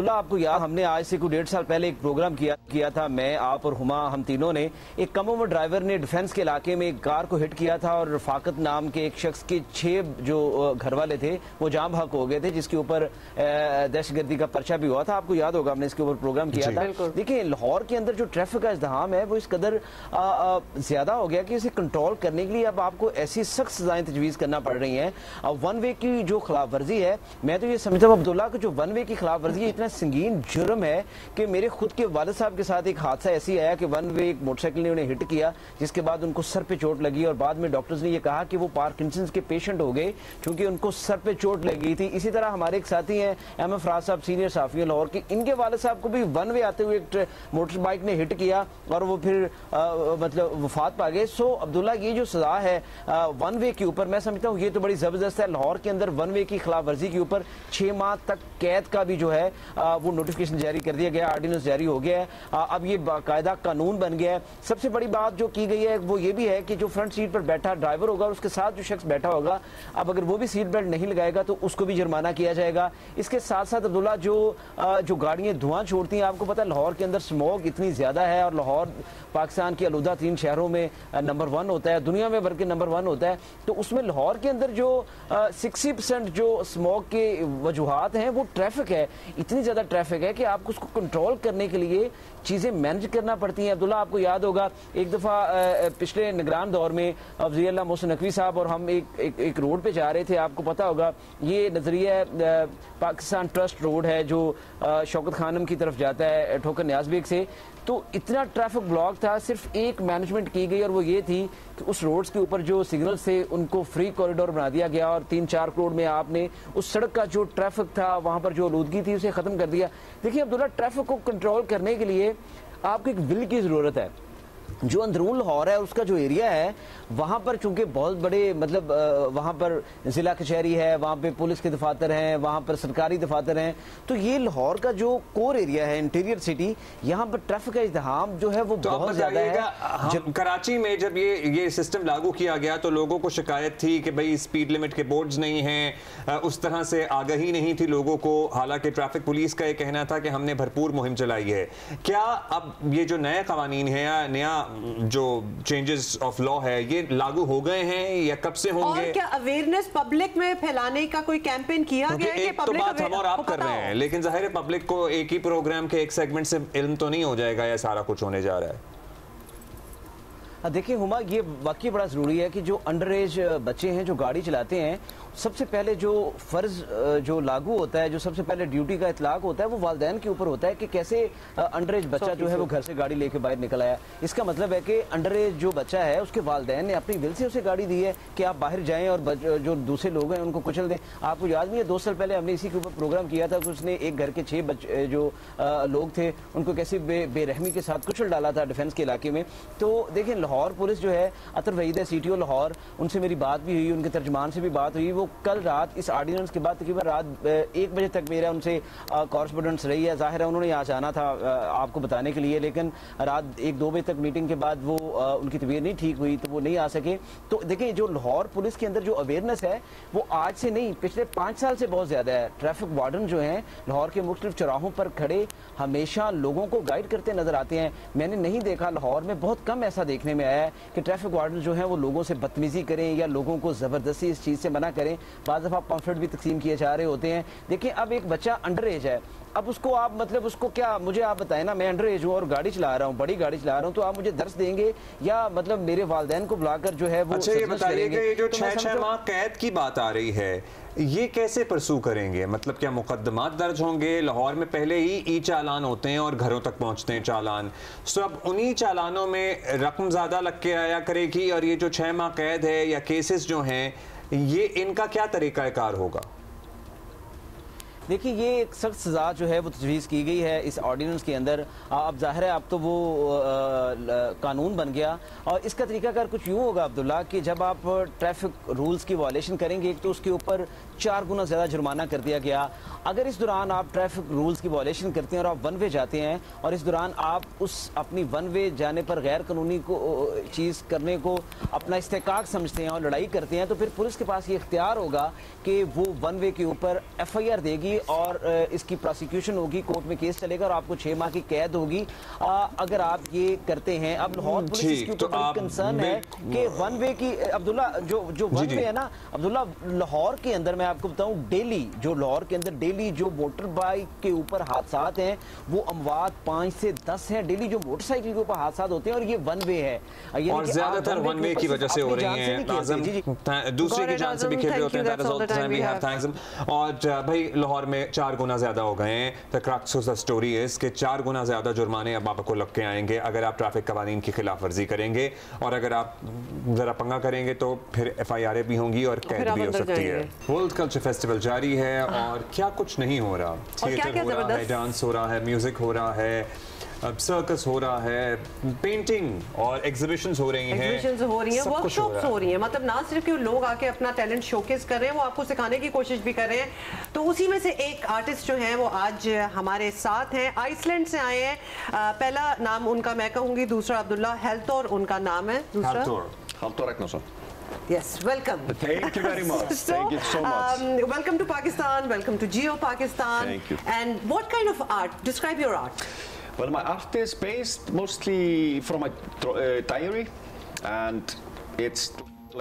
Speaker 8: आपको याद, हमने आज से कुछ 1.5 साल पहले एक प्रोग्राम किया था, मैं, आप और हुमा, हम तीनों ने। एक कम उम्र ड्राइवर ने डिफेंस के इलाके में एक कार को हिट किया था और रफाकत नाम के एक शख्स के 6 जो घर वाले थे वो जाम हक हो गए थे, जिसके ऊपर दहशतगर्दी का पर्चा भी हुआ था। आपको याद होगा, हमने इसके ऊपर प्रोग्राम किया था। देखिए लाहौर के अंदर जो ट्रैफिक का इज़्दिहाम है वो इस कदर ज्यादा हो गया कि इसे कंट्रोल करने के लिए अब आपको ऐसी सख्त सजाएं तजवीज करना पड़ रही हैं। अब वन वे की जो खिलाफ वर्जी है, मैं तो ये समझता हूँ अब्दुल्ला कि जो वन वे की खिलाफ वर्जी है इतना संगीन जुर्म है कि मेरे खुद के वालिद साहब के साथ एक हादसा ऐसी आया कि वन वे एक मोटरसाइकिल ने उन्हें हिट किया, जिसके बाद उनको सर पे चोट लगी और बाद में डॉक्टर्स ने ये कहा कि वो पार्किंसंस के पेशेंट हो गए क्योंकि उनको सर पे चोट लगी थी। इसी तरह हमारे एक साथी हैं एम फराज साहब, सीनियर साफी लाहौर के, इनके वालिद साहब को भी वन वे आते हुए एक मोटर बाइक ने हिट किया और वो फिर मतलब वफात पा गए। सो अब्दुल्ला ये जो सजा है वन वे के ऊपर, मैं समझता हूँ ये तो बड़ी जबरदस्त है। लाहौर के अंदर वन वे की खिलाफ वर्जी के ऊपर 6 माह तक कैद का भी जो है वो नोटिफिकेशन जारी कर दिया गया, ऑर्डिनेंस जारी हो गया है। अब ये बाकायदा कानून बन गया है। सबसे बड़ी बात जो की गई है वो ये भी है कि जो फ्रंट सीट पर बैठा ड्राइवर होगा, उसके साथ जो शख्स बैठा होगा, अब अगर वो भी सीट बेल्ट नहीं लगाएगा तो उसको भी जुर्माना किया जाएगा। इसके साथ साथ अब्दुल्ला जो गाड़ियां धुआं छोड़ती हैं, आपको पता है लाहौर के अंदर स्मोक इतनी ज्यादा है और लाहौर पाकिस्तान के आलूदा 3 शहरों में नंबर 1 होता है, दुनिया में बल्कि नंबर 1 होता है। तो उसमें लाहौर के अंदर जो 60% जो स्मोक के वजूहात हैं वो ट्रैफिक है। इतनी ज्यादा ट्रैफिक है कि आपको उसको कंट्रोल करने के लिए चीजें मैनेज करना पड़ती हैं। अब्दुल्ला आपको याद होगा एक दफा पिछले निगरान दौर में वज़ीर आला मोहसिन नकवी साहब और हम एक रोड पे जा रहे थे, आपको पता होगा ये नजरिया पाकिस्तान ट्रस्ट रोड है जो शौकत खानम की तरफ जाता है ठोकर न्याज बेग से। तो इतना ट्रैफिक ब्लॉक था, सिर्फ एक मैनेजमेंट की गई और वो ये थी कि उस रोड्स के ऊपर जो सिग्नल्स थे उनको फ्री कॉरिडोर बना दिया गया और 3-4 करोड़ में आपने उस सड़क का जो ट्रैफिक था, वहां पर जो आलूदगी थी, उसे खत्म कर दिया। देखिए अब्दुल्ला, ट्रैफिक को कंट्रोल करने के लिए आपको एक विल की जरूरत है। जो अंदरून लाहौर है उसका जो एरिया है वहां पर चूंकि बहुत बड़े मतलब वहां पर जिला कचहरी है, वहां पे पुलिस के दफातर हैं, वहां पर सरकारी दफातर हैं, तो ये लाहौर का जो कोर एरिया है, इंटीरियर सिटी, यहाँ पर ट्रैफिक का इज़्दिहाम जो है वो तो बहुत ज्यादा है।
Speaker 2: कराची में जब ये सिस्टम लागू किया गया तो लोगों को शिकायत थी कि भाई स्पीड लिमिट के बोर्ड्स नहीं हैं, उस तरह से आगाही नहीं थी लोगों को। हालांकि ट्रैफिक पुलिस का ये कहना था कि हमने भरपूर मुहिम चलाई है। क्या अब ये जो नए कवानीन है या नया जो चेंजेस ऑफ लॉ है ये लागू हो गए हैं या कब से होंगे?
Speaker 1: और क्या अवेयरनेस पब्लिक में फैलाने का कोई कैंपेन किया गया है?
Speaker 2: एक तो बात हम और आप कर रहे हैं, लेकिन जाहिर है पब्लिक को एक ही प्रोग्राम के एक सेगमेंट से इल्म तो नहीं हो जाएगा या सारा कुछ होने जा रहा है।
Speaker 8: देखिए हुमा, ये वाकई बड़ा ज़रूरी है कि जो अंडर एज बच्चे हैं जो गाड़ी चलाते हैं, सबसे पहले जो फ़र्ज़ जो लागू होता है, जो सबसे पहले ड्यूटी का इतलाक होता है वो वालिदैन के ऊपर होता है कि कैसे अंडर एज बच्चा जो है वो घर से गाड़ी लेके बाहर निकल आया। इसका मतलब है कि अंडर एज जो बच्चा है उसके वालिदैन ने अपनी दिल से उसे गाड़ी दी है कि आप बाहर जाएं और जो दूसरे लोग हैं उनको कुचल दें। आपको याद नहीं है 2 साल पहले हमने इसी के ऊपर प्रोग्राम किया था कि उसने एक घर के 6 बच्चे जो लोग थे उनको कैसे बेरहमी के साथ कुचल डाला था डिफेंस के इलाके में। तो देखिए लाहौर पुलिस जो है, अतर वहीद है CTO लाहौर, उनसे मेरी बात भी हुई, उनके तर्जमान से भी बात हुई। वो कल रात इस ऑर्डिनेंस के बाद तकरीबन रात 1 बजे तक मेरा उनसे कॉरेस्पोंडेंस रही है। जाहिर है उन्होंने यहाँ जाना था आपको बताने के लिए, लेकिन रात 1-2 बजे तक मीटिंग के बाद वो उनकी तबीयत नहीं ठीक हुई तो वो नहीं आ सके। तो देखिए जो लाहौर पुलिस के अंदर जो अवेयरनेस है वो आज से नहीं, पिछले 5 साल से बहुत ज्यादा है। ट्रैफिक वार्डन जो हैं लाहौर के मुख्तलिफ चौराहों पर खड़े हमेशा लोगों को गाइड करते नजर आते हैं। मैंने नहीं देखा, लाहौर में बहुत कम ऐसा देखने में आया है कि ट्रैफिक वार्डन जो है वो लोगों से बदतमीजी करें या लोगों को जबरदस्ती इस चीज से मना करें। बाज़ दफ़ा पम्फलेट भी तकसीम किए जा रहे होते हैं। देखिए अब एक बच्चा अंडर एज है, अब उसको आप मतलब उसको क्या, मुझे आप बताएं ना, मैं अंडर एज हूँ और गाड़ी चला रहा हूँ, बड़ी गाड़ी चला रहा हूँ, तो आप मुझे दर्स देंगे या मतलब मेरे वालिदैन को बुलाकर जो है वो?
Speaker 2: अच्छा ये बताइएगा, ये जो 6 माह कैद की बात आ रही है ये कैसे परसू करेंगे? मतलब क्या मुकदमात दर्ज होंगे? लाहौर में पहले ही ई चालान होते हैं और घरों तक पहुंचते हैं चालान, सो अब उन्हीं चालानों में रकम ज्यादा लग के आया करेगी और ये जो 6 माह कैद है या केसेस जो हैं ये इनका क्या तरीकाकार होगा?
Speaker 8: देखिए, ये एक सख्त सजा जो है वो तजवीज़ की गई है इस ऑर्डिनेंस के अंदर। अब जाहिर है अब तो वो कानून बन गया, और इसका तरीकाकार कुछ यूँ होगा अब्दुल्ला कि जब आप ट्रैफिक रूल्स की वायलेशन करेंगे तो उसके ऊपर 4 गुना ज़्यादा जुर्माना कर दिया गया। अगर इस दौरान आप ट्रैफिक रूल्स की वायलेशन करते हैं और आप वन वे जाते हैं और इस दौरान आप उस अपनी वन वे जाने पर गैर कानूनी को चीज़ करने को अपना इस्तेकाक समझते हैं और लड़ाई करते हैं, तो फिर पुलिस के पास ये इख्तियार होगा कि वो वन वे के ऊपर FIR देगी और इसकी प्रोसिक्यूशन होगी, कोर्ट में केस चलेगा और आपको 6 माह की कैद होगी अगर आप ये करते हैं। अब लाहौर पुलिस इसके ऊपर बड़ी कंसर्न है कि वन वे की अब्दुल्ला जो वन वे है ना अब्दुल्ला, लाहौर के अंदर मैं आपको बताऊं डेली जो लाहौर के अंदर डेली जो मोटर बाइक के ऊपर हादसात हैं वो अमवात 5 से 10 हैं। डेली जो मोटरसाइकिल के ऊपर हादसात होते हैं और ये वन वे है,
Speaker 2: और ज्यादातर वन वे की वजह से हो रही हैं। दूसरे की जान से भी खेल रहे होते हैं। और भाई लाहौर में 4 गुना ज्यादा हो गए हैं। The crux of the story is कि 4 गुना ज्यादा जुर्माने अब आपको लग के आएंगे अगर आप ट्रैफिक कवानीन की खिलाफ वर्जी करेंगे, और अगर आप जरा पंगा करेंगे तो फिर FIR भी होंगी और कैद भी हो सकती है। वर्ल्ड कल्चर फेस्टिवल जारी है और क्या कुछ नहीं हो रहा। थिएटर हो रहा है, डांस हो रहा है, म्यूजिक हो रहा है, सर्कस हो रहा है, पेंटिंग और एग्जीबिशंस हो रही हैं,
Speaker 1: वर्कशॉप्स हो रही हैं। मतलब ना सिर्फ कि लोग आके अपना टैलेंट शोकेस कर रहे हैं, वो आपको सिखाने की कोशिश भी कर रहे हैं। तो उसी में से एक आर्टिस्ट जो हैं वो आज हमारे साथ हैं, आइसलैंड से आए हैं। पहला नाम उनका मैं कहूंगी, दूसरा अब्दुल्ला हेल्तोर उनका नाम है।
Speaker 9: Halldór Ragnarsson.
Speaker 1: Yes, welcome.
Speaker 9: Thank you very much. Thank you so much.
Speaker 1: Welcome to Pakistan. Welcome to Geo Pakistan.
Speaker 9: Thank you.
Speaker 1: And what kind of art? Describe your art.
Speaker 9: Well, my art is based mostly from my diary, and it's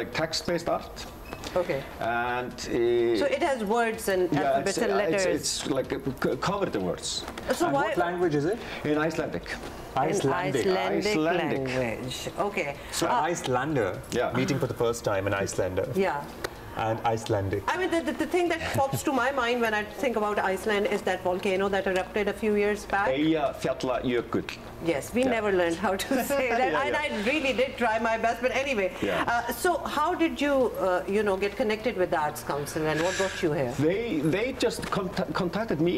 Speaker 9: like text-based art.
Speaker 1: Okay.
Speaker 9: And
Speaker 1: so it has words and alphabets and letters.
Speaker 9: It's like covered in words.
Speaker 1: So
Speaker 2: and what language is it?
Speaker 9: In Icelandic.
Speaker 1: Icelandic language. Okay.
Speaker 2: So Icelander meeting for the first time, an Icelander.
Speaker 1: Yeah.
Speaker 2: And Icelandic.
Speaker 1: I mean, the thing that pops to my mind when I think about Iceland is that volcano that erupted a few years back.
Speaker 9: Eyjafjallajökull.
Speaker 1: Yes, we never learned how to say that, and I really did try my best. But anyway, so how did you, get connected with the Arts Council, and what brought you here?
Speaker 9: They just contacted me,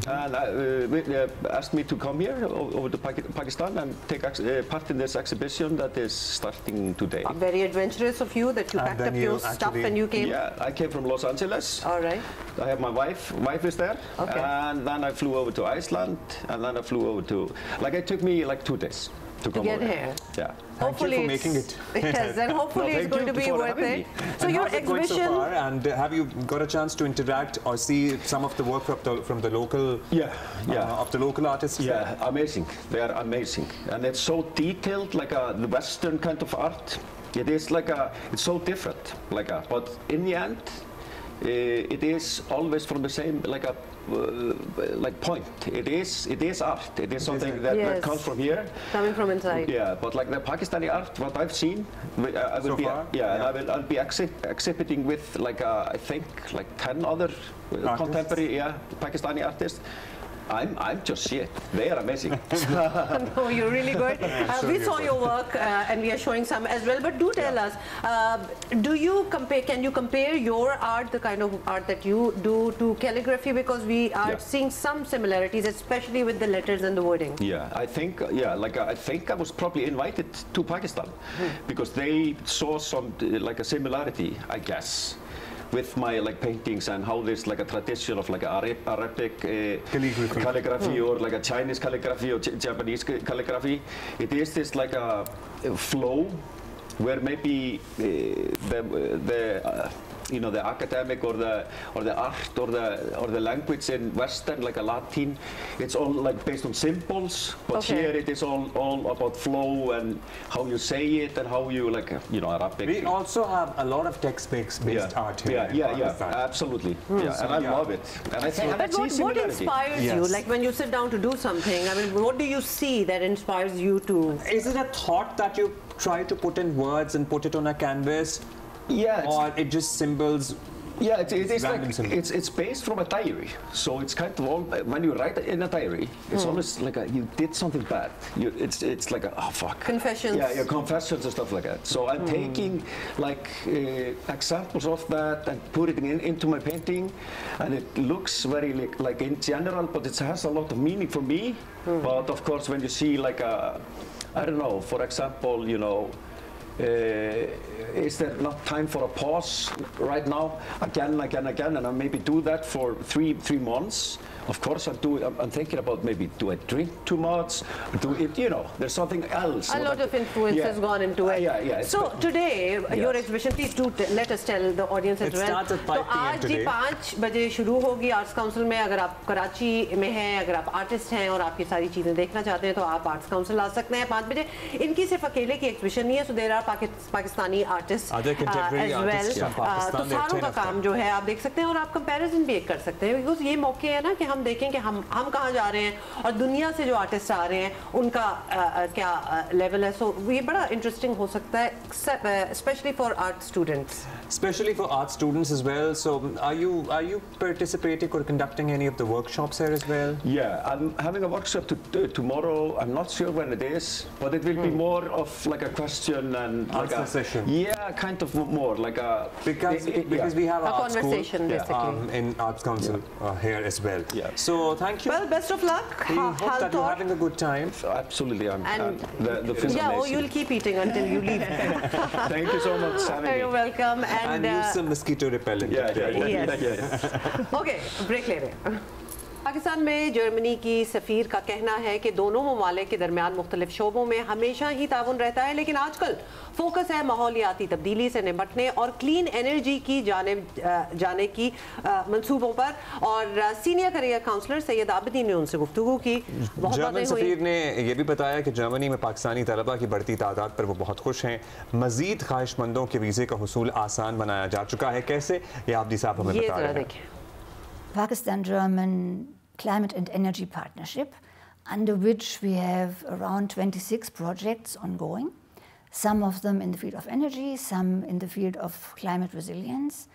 Speaker 9: and asked me to come here over to Pakistan and take part in this exhibition that is starting today.
Speaker 1: Very adventurous of you that you packed up your stuff and you came.
Speaker 9: Yeah, I came from Los Angeles.
Speaker 1: All right.
Speaker 9: I have my wife. Wife is there.
Speaker 1: Okay.
Speaker 9: And then I flew over to Iceland, and then I flew over to. Like it took me like 2 days to come
Speaker 1: get
Speaker 9: over.
Speaker 1: here.
Speaker 9: Yeah.
Speaker 2: Thank you for making it.
Speaker 1: Yes, and hopefully it's going to be worth it.
Speaker 2: So
Speaker 1: your
Speaker 2: how's it going so far? And have you got a chance to interact or see some of the work from the local? Of the local artists.
Speaker 9: Yeah, amazing. They are amazing, and it's so detailed, like the Western kind of art. It is like it's so different, but in the end, it is always from the same, point. It is art. It is something that comes from here,
Speaker 1: coming from inside.
Speaker 9: Yeah, but like the Pakistani art, what I've seen, I will I'll be exhibiting with I think 10 other contemporary Pakistani artists. I'm just shit. They are amazing.
Speaker 1: No, you're really good. We saw your work and we are showing some as well. But do tell us, do you compare? Can you compare your art, the kind of art that you do, to calligraphy? Because we are seeing some similarities, especially with the letters and the wording.
Speaker 9: Yeah, I think I think I was probably invited to Pakistan because they saw some a similarity, I guess, with my paintings and how there's a tradition of Arabic calligraphy or a Chinese calligraphy or Japanese calligraphy. It is this a flow where maybe the academic or the art or the language in Western, like a Latin, it's all based on symbols, but here it is all about flow and how you say it and how you Arabic.
Speaker 2: We also have a lot of text-based art here.
Speaker 9: Yeah, absolutely. Yeah, and I love it. And I think
Speaker 1: but what inspires you? Like when you sit down to do something, I mean, what do you see that inspires you to?
Speaker 2: Is it a thought that you try to put in words and put it on a canvas?
Speaker 9: Yeah.
Speaker 2: Or it just symbols
Speaker 9: Yeah, it's
Speaker 2: random
Speaker 9: like
Speaker 2: symbols.
Speaker 9: it's based from a diary. So it's kind of all, when you write in a diary, it's always like you did something bad. It's like oh fuck.
Speaker 1: Confessions.
Speaker 9: Yeah, confessions and stuff like that. So I'm taking like examples of that and putting it into my painting, and it looks very like in general, but it has a lot of meaning for me. But of course, when you see like I don't know, for example, you know. Is there not time for a pause right now? Again, and I maybe do that for three months. Of course, I'm thinking about maybe do I drink too much? Do it, you know? There's something else.
Speaker 1: A lot of influence has gone into it.
Speaker 9: Yeah.
Speaker 1: So today, your exhibition, please do let us tell the audience as well.
Speaker 2: It starts at 5 p.m.
Speaker 1: आज जी 5 बजे शुरू होगी arts council में. अगर आप कराची में हैं, अगर आप आर्टिस्ट हैं और आपकी सारी चीजें देखना चाहते हैं, तो आप आर्ट्स काउंसिल आ सकते हैं 5 बजे. इनकी सिर्फ अकेले की एक्सिबिशन नहीं है, so there are Pakistani artist as well. तो सारों का काम जो है आप देख सकते हैं और आप कंपैरिजन भी कर सकते हैं, बिकॉज ये मौके है ना कि हम देखें कि हम कहाँ जा रहे हैं और दुनिया से जो आर्टिस्ट आ रहे हैं उनका क्या लेवल है. सो ये बड़ा इंटरेस्टिंग हो सकता है, specially for art students.
Speaker 2: Especially for art students as well. So, are you participating or conducting any of the workshops here as well?
Speaker 9: Yeah, I'm having a workshop tomorrow. I'm not sure when it is, but it will be more of like a question and
Speaker 2: answer session.
Speaker 9: Yeah, kind of more like a
Speaker 2: because we have
Speaker 1: a conversation
Speaker 2: school,
Speaker 1: basically
Speaker 2: in Arts Council here as well.
Speaker 9: Yeah.
Speaker 2: So thank you.
Speaker 1: Well, best of luck.
Speaker 2: We hope that you're having a good time.
Speaker 9: Absolutely,
Speaker 1: and
Speaker 9: the food is
Speaker 1: yeah,
Speaker 9: amazing.
Speaker 1: you'll keep eating until you leave.
Speaker 9: Thank you so much for having me.
Speaker 1: You're welcome.
Speaker 2: And use some mosquito repellent.
Speaker 1: Yes. Okay, break ले रहे हैं. पाकिस्तान में Germany की सफ़ीर का कहना है कि दोनों ममालिक के दरमियान मुख्तलिफ शोबों में हमेशा ही ताउन रहता है, लेकिन आजकल फोकस है माहौलियाती तब्दीली से निपटने और क्लीन एनर्जी की जाने की मंसूबों पर. और senior career counsellor Syed Abidin ने उनसे गुफ्तगू की.
Speaker 2: जर्मन सफ़ीर ने यह भी बताया कि जर्मनी में पाकिस्तानी तलबा की बढ़ती तादाद पर वो बहुत खुश हैं. मज़ीद ख्वाहिशमंदों के वीज़े का हुसूल आसान बनाया जा चुका है. कैसे, ये आबिदी साहब हमें बता रहे हैं.
Speaker 10: Pakistan-German Climate and Energy Partnership, under which we have around 26 projects ongoing, some of them in the field of energy, some in the field of climate resilience.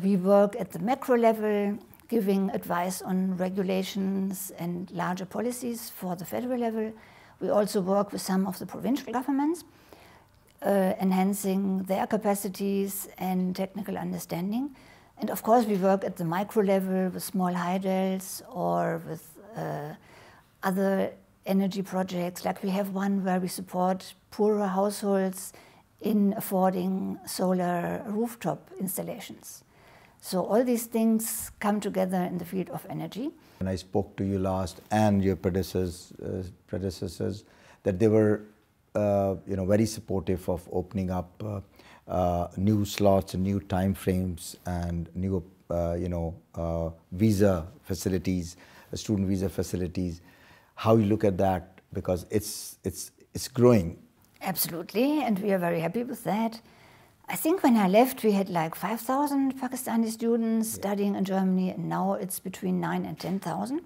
Speaker 10: We work at the macro level, giving advice on regulations and larger policies for the federal level. We also work with some of the provincial governments, enhancing their capacities and technical understanding. And of course, we work at the micro level with small hydels or with other energy projects. Like we have one where we support poorer households in affording solar rooftop installations. So all these things come together in the field of energy.
Speaker 11: When I spoke to you last and your predecessors that they were very supportive of opening up new slots and new time frames and new visa facilities, student visa facilities. How you look at that, because it's growing.
Speaker 10: Absolutely, and we are very happy with that. I think when I left, we had like 5,000 Pakistani students studying in Germany, and now it's between 9,000 and 10,000.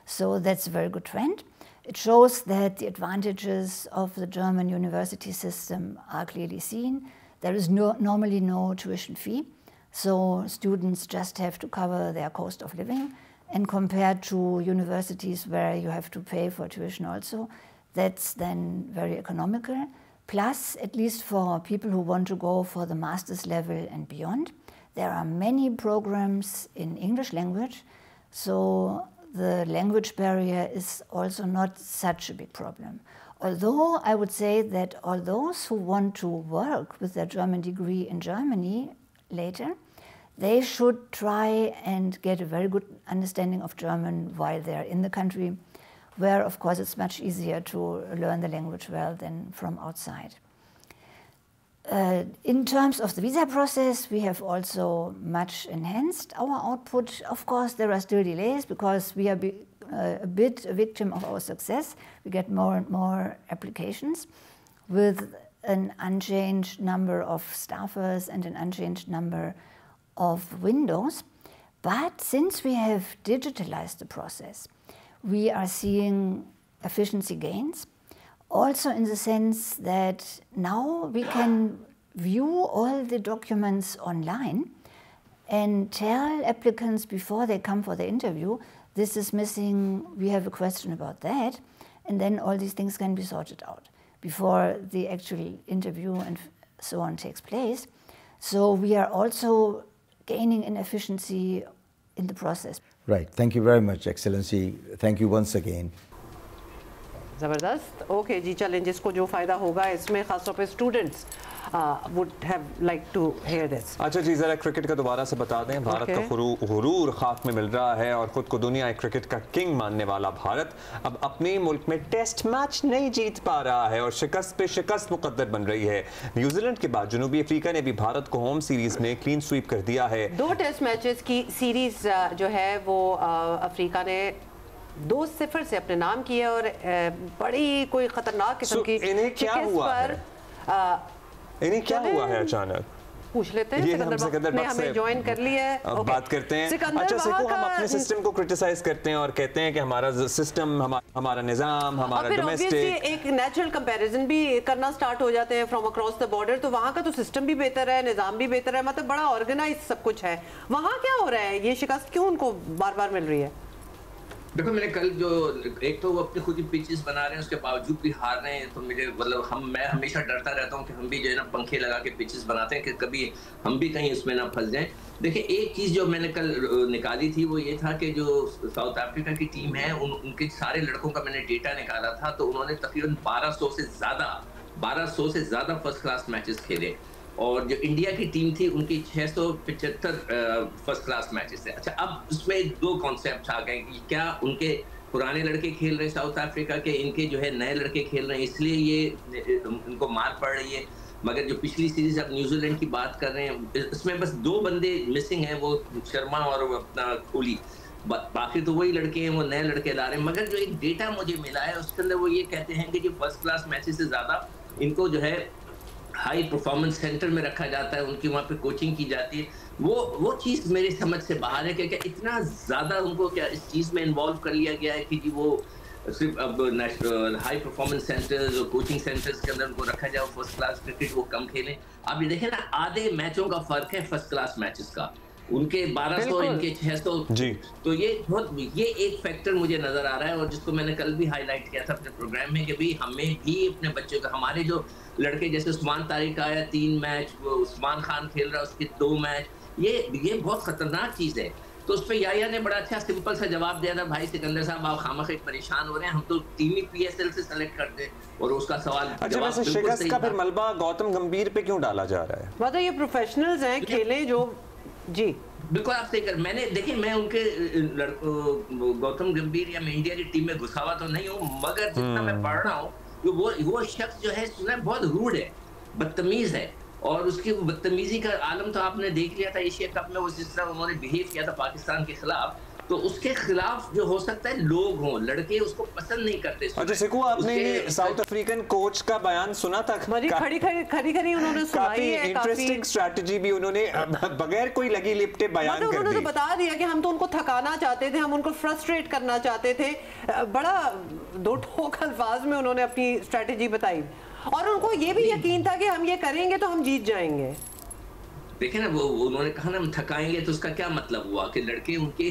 Speaker 10: So that's a very good trend. It shows that the advantages of the German university system are clearly seen. There is normally no tuition fee, so students just have to cover their cost of living. And compared to universities where you have to pay for tuition also, that's then very economical. Plus, at least for people who want to go for the master's level and beyond, there are many programs in English language, so the language barrier is also not such a big problem. Although I would say that all those who want to work with their German degree in Germany later, they should try and get a very good understanding of German while they're in the country, where of course it's much easier to learn the language well than from outside. In terms of the visa process, we have also much enhanced our output. Of course, there are still delays because we are a bit a victim of our success. We get more and more applications with an unchanged number of staffers and an unchanged number of windows. But since we have digitalized the process, we are seeing efficiency gains, also in the sense that now we can view all the documents online and tell applicants before they come for the interview, this is missing, we have a question about that, and then all these things can be sorted out before the actual interview and so on takes place. So we are also gaining in efficiency in the process.
Speaker 11: Right. Thank you very much, Excellency. Thank you once again.
Speaker 1: ज़बरदस्त। Okay जी, चलें, जिसको जो फ़ायदा होगा इसमें, ख़ासतौर पे students would have like to hear this.
Speaker 2: अच्छा जी, ज़रा क्रिकेट का दोबारा से बता दें। भारत का गुरूर खाक में मिल रहा है और ख़ुद को दुनिया क्रिकेट का किंग मानने वाला भारत अब अपने मुल्क में टेस्ट मैच नहीं जीत पा रहा है और शिकस्त पे शिकस्त मुकद्दर बन रही है। न्यूजीलैंड के बाद जनूबी अफ्रीका ने भी भारत को होम सीरीज में क्लीन स्वीप कर दिया है।
Speaker 1: 2 टेस्ट मैचेस की सीरीज जो है वो अफ्रीका ने 2-0 से अपने नाम किए और बड़ी कोई खतरनाक किस्म की
Speaker 2: इन्हें क्या हुआ है अचानक?
Speaker 1: पूछ लेते हैं। सिकंदर ने हमें ज्वाइन कर लिया है।
Speaker 2: अब बात करते हैं। अच्छा सिकू, हम अपने सिस्टम को क्रिटिसाइज करते हैं और कहते हैं कि हमारा सिस्टम, हमारा निजाम, हमारा डोमेस्टिक,
Speaker 1: एक नेचुरल कंपैरिजन भी करना स्टार्ट हो जाते हैं फ्रॉम अक्रॉस द बॉर्डर। तो वहाँ का तो सिस्टम भी बेहतर है, निजाम भी बेहतर है, मतलब बड़ा ऑर्गेनाइज सब कुछ है। वहाँ क्या हो रहा है? ये शिकस्त क्यों उनको बार बार मिल रही है?
Speaker 12: देखो, मैंने कल जो एक तो वो अपनी खुद ही पिचेस बना रहे हैं, उसके बावजूद भी हार रहे हैं। तो मुझे मतलब मैं हमेशा डरता रहता हूँ कि हम भी जो है ना पंखे लगा के पिचेस बनाते हैं कि कभी हम भी कहीं उसमें ना फंस जाएं। देखिए, एक चीज़ जो मैंने कल निकाली थी वो ये था कि जो साउथ अफ्रीका की टीम है उनके सारे लड़कों का मैंने डेटा निकाला था, तो उन्होंने तकरीबन 1200 से ज़्यादा फर्स्ट क्लास मैचेस खेले और जो इंडिया की टीम थी उनकी 675 फर्स्ट क्लास मैचेस थे। अच्छा, अब उसमें 2 कॉन्सेप्ट आ गए कि क्या उनके पुराने लड़के खेल रहे साउथ अफ्रीका के, इनके जो है नए लड़के खेल रहे हैं, इसलिए ये उनको मार पड़ रही है। मगर जो पिछली सीरीज अब न्यूजीलैंड की बात कर रहे हैं, इसमें बस 2 बंदे मिसिंग हैं, वो शर्मा और अपना कोहली। बाकी तो वही लड़के हैं, वो नए लड़के ला रहे हैं। मगर जो एक डेटा मुझे मिला है उसके अंदर वो ये कहते हैं कि जो फर्स्ट क्लास मैचेस से ज़्यादा इनको जो है हाई परफॉर्मेंस सेंटर में रखा जाता है, उनकी वहाँ पे कोचिंग की जाती है। वो चीज़ मेरी समझ से बाहर है कि क्या इतना ज़्यादा उनको क्या इस चीज़ में इन्वॉल्व कर लिया गया है कि जी वो सिर्फ अब नेशनल हाई परफॉर्मेंस सेंटर्स और कोचिंग सेंटर्स के अंदर उनको रखा जाए, फर्स्ट क्लास क्रिकेट वो कम खेलें। आप ये देखें ना, आधे मैचों का फर्क है फर्स्ट क्लास मैचेस का, उनके 1200 इनके 600 जी। तो ये एक फैक्टर मुझे नजर आ रहा है और जिसको मैंने कल भी हाईलाइट किया था अपने प्रोग्राम में कि भाई हमें भी अपने बच्चों का, हमारे जो लड़के जैसे उस्मान तारिक आया 3 मैच, वो उस्मान खान खेल रहा है उसके 2 मैच, ये बहुत खतरनाक चीज है। तो उस पर याया ने बड़ा अच्छा सिंपल सा जवाब दिया था, भाई सिकंदर साहब आप खामखा परेशान हो रहे हैं, हम तो टीम ही PSL से सेलेक्ट करते हैं। और उसका सवाल
Speaker 2: अच्छा, वैसे शिकस्त का फिर मलबा गौतम गंभीर पे क्यों डाला जा रहा है?
Speaker 1: मतलब ये प्रोफेशनल्स हैं, खेले जो जी
Speaker 12: बिल्कुल आप सही कर। मैंने देखिए, मैं उनके गौतम गंभीर या मैं इंडिया की टीम में घुसा हुआ तो नहीं हूँ, मगर जितना मैं पढ़ रहा हूँ वो शख्स जो है सुना बहुत रूड है, बदतमीज है। और उसकी बदतमीजी का आलम तो आपने देख लिया था एशिया कप में, वो जिस तरह उन्होंने बिहेव किया था पाकिस्तान के खिलाफ। तो उसके खिलाफ जो हो सकता है लोग हों, लड़के उसको पसंद नहीं करते।
Speaker 2: अच्छा सिकू, आपने साउथ अफ्रीकन कोच का बयान सुना था?
Speaker 1: खरी उन्होंने सुनाई है,
Speaker 2: इंटरेस्टिंग स्ट्रेटजी भी उन्होंने बगैर कोई लगी लिपटे बयान कर दी।
Speaker 1: उन्होंने तो बता दिया कि हम तो उनको थकाना चाहते थे, हम उनको फ्रस्ट्रेट करना चाहते थे। बड़ा 2 ठोक अल्फाज में उन्होंने अपनी स्ट्रेटजी बताई और उनको ये भी यकीन था कि हम ये करेंगे तो हम जीत जाएंगे।
Speaker 12: देखे ना, वो उन्होंने कहा ना हम थकाएंगे, तो उसका क्या मतलब हुआ कि लड़के उनके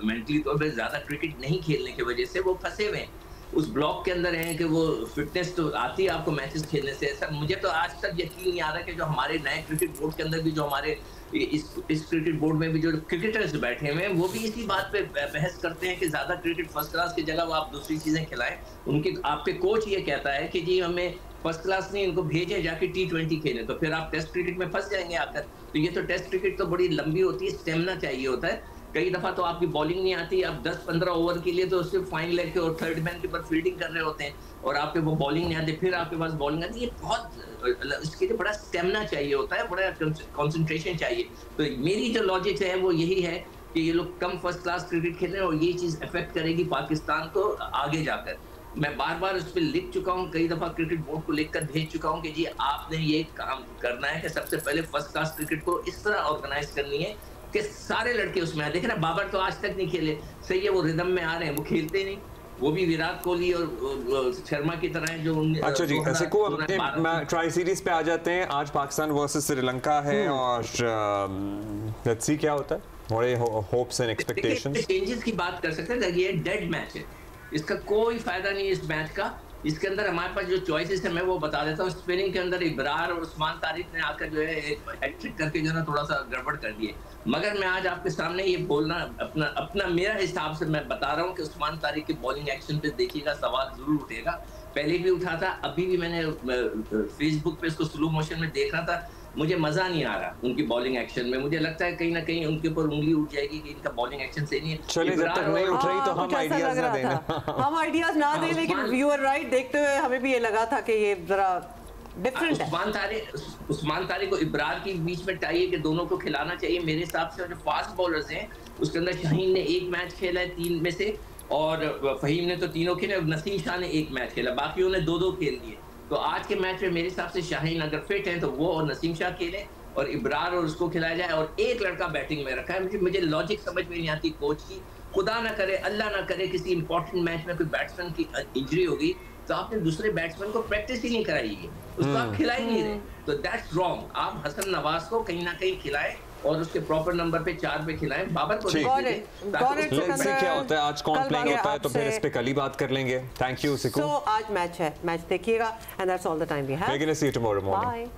Speaker 12: मेंटली तौर पे ज्यादा क्रिकेट नहीं खेलने की वजह से वो फंसे हुए हैं, उस ब्लॉक के अंदर हैं कि वो फिटनेस तो आती है आपको मैचेस खेलने से। सर मुझे तो आज तक यकीन नहीं आ रहा कि जो हमारे नए क्रिकेट बोर्ड के अंदर भी जो हमारे इस क्रिकेट बोर्ड में भी जो क्रिकेटर्स बैठे हुए हैं वो भी इसी बात पे बहस करते हैं कि ज्यादा क्रिकेट फर्स्ट क्लास की जगह वो आप दूसरी चीजें खिलाएं। उनके आपके कोच ये कहता है कि जी हमें फर्स्ट क्लास नहीं, इनको भेजे जाके T20 खेलें, तो फिर आप टेस्ट क्रिकेट में फंस जाएंगे आकर। तो ये तो टेस्ट क्रिकेट तो बड़ी लंबी होती है, स्टेमिना चाहिए होता है। कई दफा तो आपकी बॉलिंग नहीं आती, आप 10-15 ओवर के लिए तो सिर्फ फाइन लेग के और थर्ड मैन के ऊपर फील्डिंग कर रहे होते हैं और आपके वो बॉलिंग नहीं आती, फिर आपके पास बॉलिंग आती है। ये बहुत इसके लिए बड़ा स्टेमिना चाहिए होता है, बड़ा कॉन्सेंट्रेशन चाहिए। तो मेरी जो लॉजिक है वो यही है कि ये लोग कम फर्स्ट क्लास क्रिकेट खेल रहे हैं और ये चीज़ अफेक्ट करेगी पाकिस्तान को आगे जाकर। मैं बार बार उस पर लिख चुका हूँ, कई दफा क्रिकेट बोर्ड को लिखकर भेज चुका हूँ कि जी आपने ये काम करना है कि सबसे पहले फर्स्ट क्लास क्रिकेट को इस तरह ऑर्गेनाइज करनी है कि सारे लड़के उसमें आए। देखे ना, बाबर तो आज तक नहीं खेले, सही है वो रिदम में आ रहे हैं, वो खेलते ही नहीं, वो भी विराट कोहली और शर्मा की तरह है जो
Speaker 2: अच्छा जी, सिकू ट्राई सीरीज पे आ जाते हैं। आज पाकिस्तान वर्सेस श्रीलंका है और लेट्स सी क्या होता है। What are hopes and expectations?
Speaker 12: Changes की बात कर सकते हैं, ये डेड मैच है, इसका कोई फायदा नहीं है इस मैच का। इसके अंदर हमारे पास जो चॉइसेस है मैं वो बता देता हूँ। स्पिनिंग के अंदर इब्रार और उस्मान तारिक ने आकर जो है हैट्रिक करके जो है थोड़ा सा गड़बड़ कर दिए। मगर मैं आज आपके सामने ये बोलना अपना मेरा हिसाब से मैं बता रहा हूँ कि उस्मान तारिक के बॉलिंग एक्शन पे देखिएगा सवाल जरूर उठेगा। पहले भी उठा था, अभी भी मैंने फेसबुक पे इसको स्लो मोशन में देख रहा था। मुझे मजा नहीं आ रहा उनकी बॉलिंग एक्शन में। मुझे लगता है कहीं ना कहीं उनके ऊपर उंगली उठ जाएगी कि इनका बॉलिंग एक्शन सही नहीं है।
Speaker 2: चलिए, जब तक नहीं उठ रही तो हम आइडियाज ना देना।
Speaker 1: हम आइडियाज ना दें, लेकिन यू आर राइट, देखते हुए हमें भी ये लगा था कि ये जरा डिफरेंट है।
Speaker 12: उस्मान तारिक को इब्रार के बीच में टाई है कि दोनों को खिलाना चाहिए मेरे हिसाब से। जो फास्ट बॉलर्स हैं उसके अंदर शाहीन ने एक मैच खेला है 3 में से, और फहीम ने तो तीनों खेले, और नसीम शाह ने 1 मैच खेला, बाकियों ने 2-2 खेल दिए। तो आज के मैच में मेरे हिसाब से शाहीन अगर फिट है तो वो और नसीम शाह खेले और इब्रार और उसको खिलाया जाए, और एक लड़का बैटिंग में रखा है। मुझे लॉजिक समझ में नहीं आती कोच की। खुदा ना करे, अल्लाह ना करे, किसी इंपॉर्टेंट मैच में कोई बैट्समैन की इंजरी होगी तो आपने दूसरे बैट्समैन को प्रैक्टिस ही नहीं कराई है, उसको आप खिला ही नहीं रहे, तो दैट्स रॉन्ग। आप हसन नवाज को कहीं ना कहीं खिलाएं और उसके प्रॉपर नंबर पे 4 पे खिलाएं। बाबर को
Speaker 2: क्या होता है आज, कौन प्लेइंग होता है, तो फिर इस पे कल ही बात कर लेंगे। थैंक यू सिकू।
Speaker 1: आज मैच है, मैच देखिएगा, and that's all the time we have.
Speaker 2: We are gonna see you tomorrow morning.